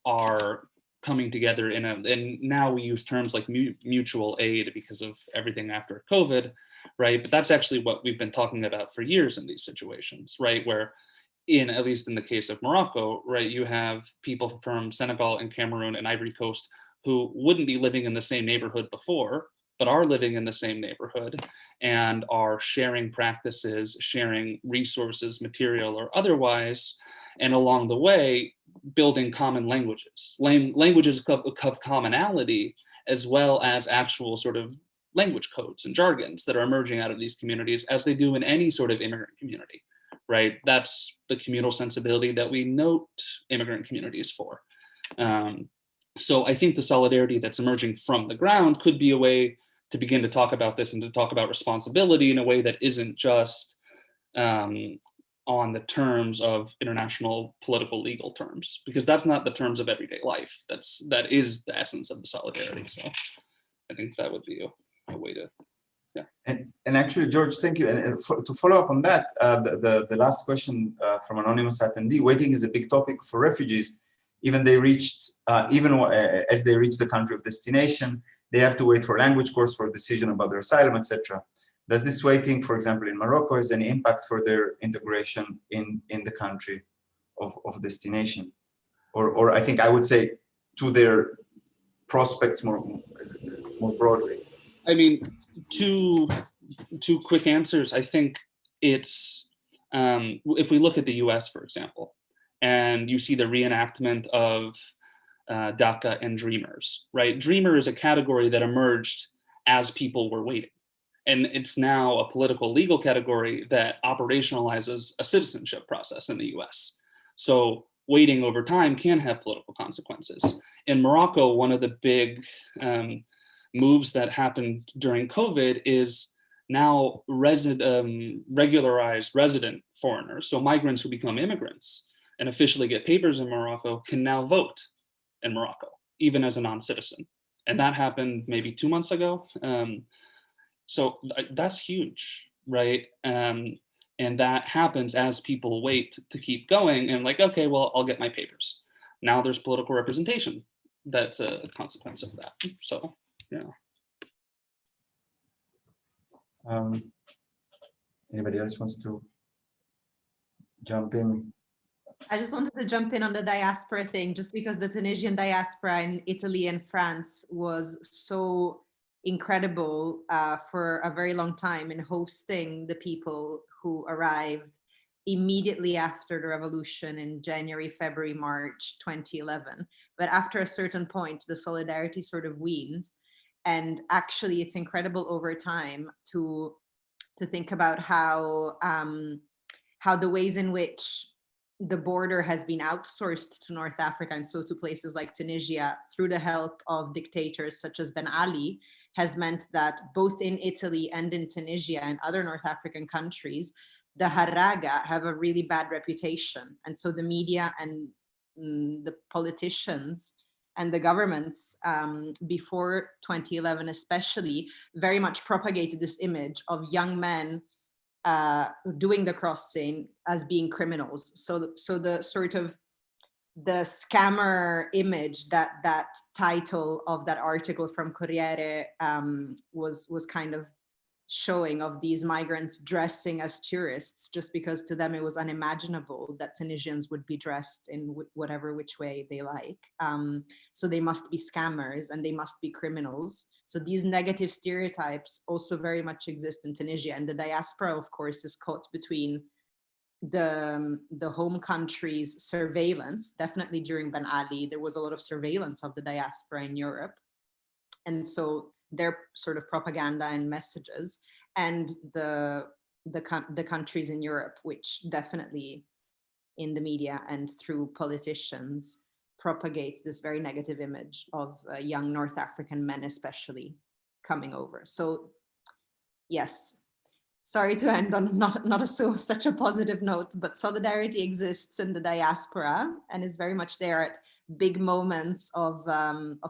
are coming together and now we use terms like mutual aid because of everything after COVID, right? But that's actually what we've been talking about for years in these situations, right? Where at least in the case of Morocco, right, you have people from Senegal and Cameroon and Ivory Coast who wouldn't be living in the same neighborhood before, but are living in the same neighborhood and are sharing practices, sharing resources, material or otherwise, and along the way, building common languages of commonality, as well as actual sort of language codes and jargons that are emerging out of these communities, as they do in any sort of immigrant community, right? That's the communal sensibility that we note immigrant communities for. So I think the solidarity that's emerging from the ground could be a way to begin to talk about this and to talk about responsibility in a way that isn't just on the terms of international political legal terms, because that's not the terms of everyday life. That is the essence of the solidarity. So I think that would be a way to, yeah. And actually, George, thank you. And to follow up on that, the last question from anonymous attendee: waiting is a big topic for refugees. Even they reached, as they reach the country of destination, they have to wait for language course, for a decision about their asylum, etc. Does this waiting, for example, in Morocco, has any impact for their integration in the country of destination? Or I think I would say to their prospects more broadly. I mean, two quick answers. I think it's, if we look at the US, for example, and you see the reenactment of DACA and Dreamers, right? Dreamer is a category that emerged as people were waiting. And it's now a political legal category that operationalizes a citizenship process in the US. So waiting over time can have political consequences. In Morocco, one of the big moves that happened during COVID is now regularized resident foreigners, so migrants who become immigrants and officially get papers in Morocco, can now vote in Morocco, even as a non-citizen. And that happened maybe 2 months ago. So that's huge, right? And that happens as people wait to keep going and like, okay, well, I'll get my papers. Now there's political representation. That's a consequence of that. So, yeah. Anybody else wants to jump in? I just wanted to jump in on the diaspora thing, just because the Tunisian diaspora in Italy and France was so incredible for a very long time in hosting the people who arrived immediately after the revolution in January, February, March 2011. But after a certain point, the solidarity sort of weaned. And actually, it's incredible over time to think about how the ways in which the border has been outsourced to North Africa, and so to places like Tunisia, through the help of dictators such as Ben Ali, has meant that both in Italy and in Tunisia and other North African countries, the Harraga have a really bad reputation. And so the media and the politicians and the governments before 2011 especially very much propagated this image of young men doing the crossing as being criminals. So the sort of the scammer image that title of that article from Corriere was kind of showing, of these migrants dressing as tourists, just because to them it was unimaginable that Tunisians would be dressed in whatever which way they like. So they must be scammers and they must be criminals. So these negative stereotypes also very much exist in Tunisia, and the diaspora, of course, is caught between the home country's surveillance. Definitely during Ben Ali, there was a lot of surveillance of the diaspora in Europe. And so their sort of propaganda and messages, and the countries in Europe, which definitely in the media and through politicians propagates this very negative image of young North African men, especially coming over. So yes, sorry to end on not such a positive note, but solidarity exists in the diaspora and is very much there at big moments of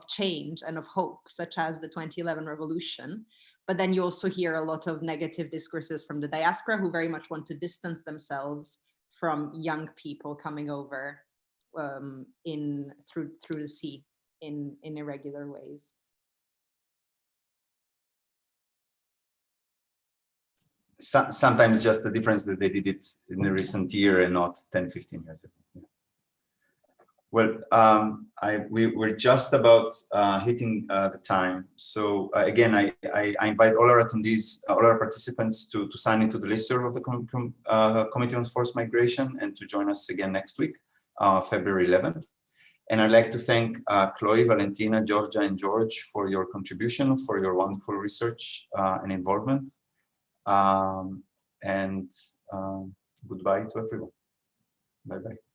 change and of hope, such as the 2011 revolution. But then you also hear a lot of negative discourses from the diaspora who very much want to distance themselves from young people coming over through the sea in irregular ways. Sometimes just the difference that they did it in a recent year and not 10, 15 years ago. Yeah. Well, we're just about hitting the time. So again, I invite all our attendees, all our participants to sign into the listserv of the Committee on Forced Migration and to join us again next week, February 11th. And I'd like to thank Chloe, Valentina, Georgia, and George for your contribution, for your wonderful research and involvement. Goodbye to everyone. Bye-bye.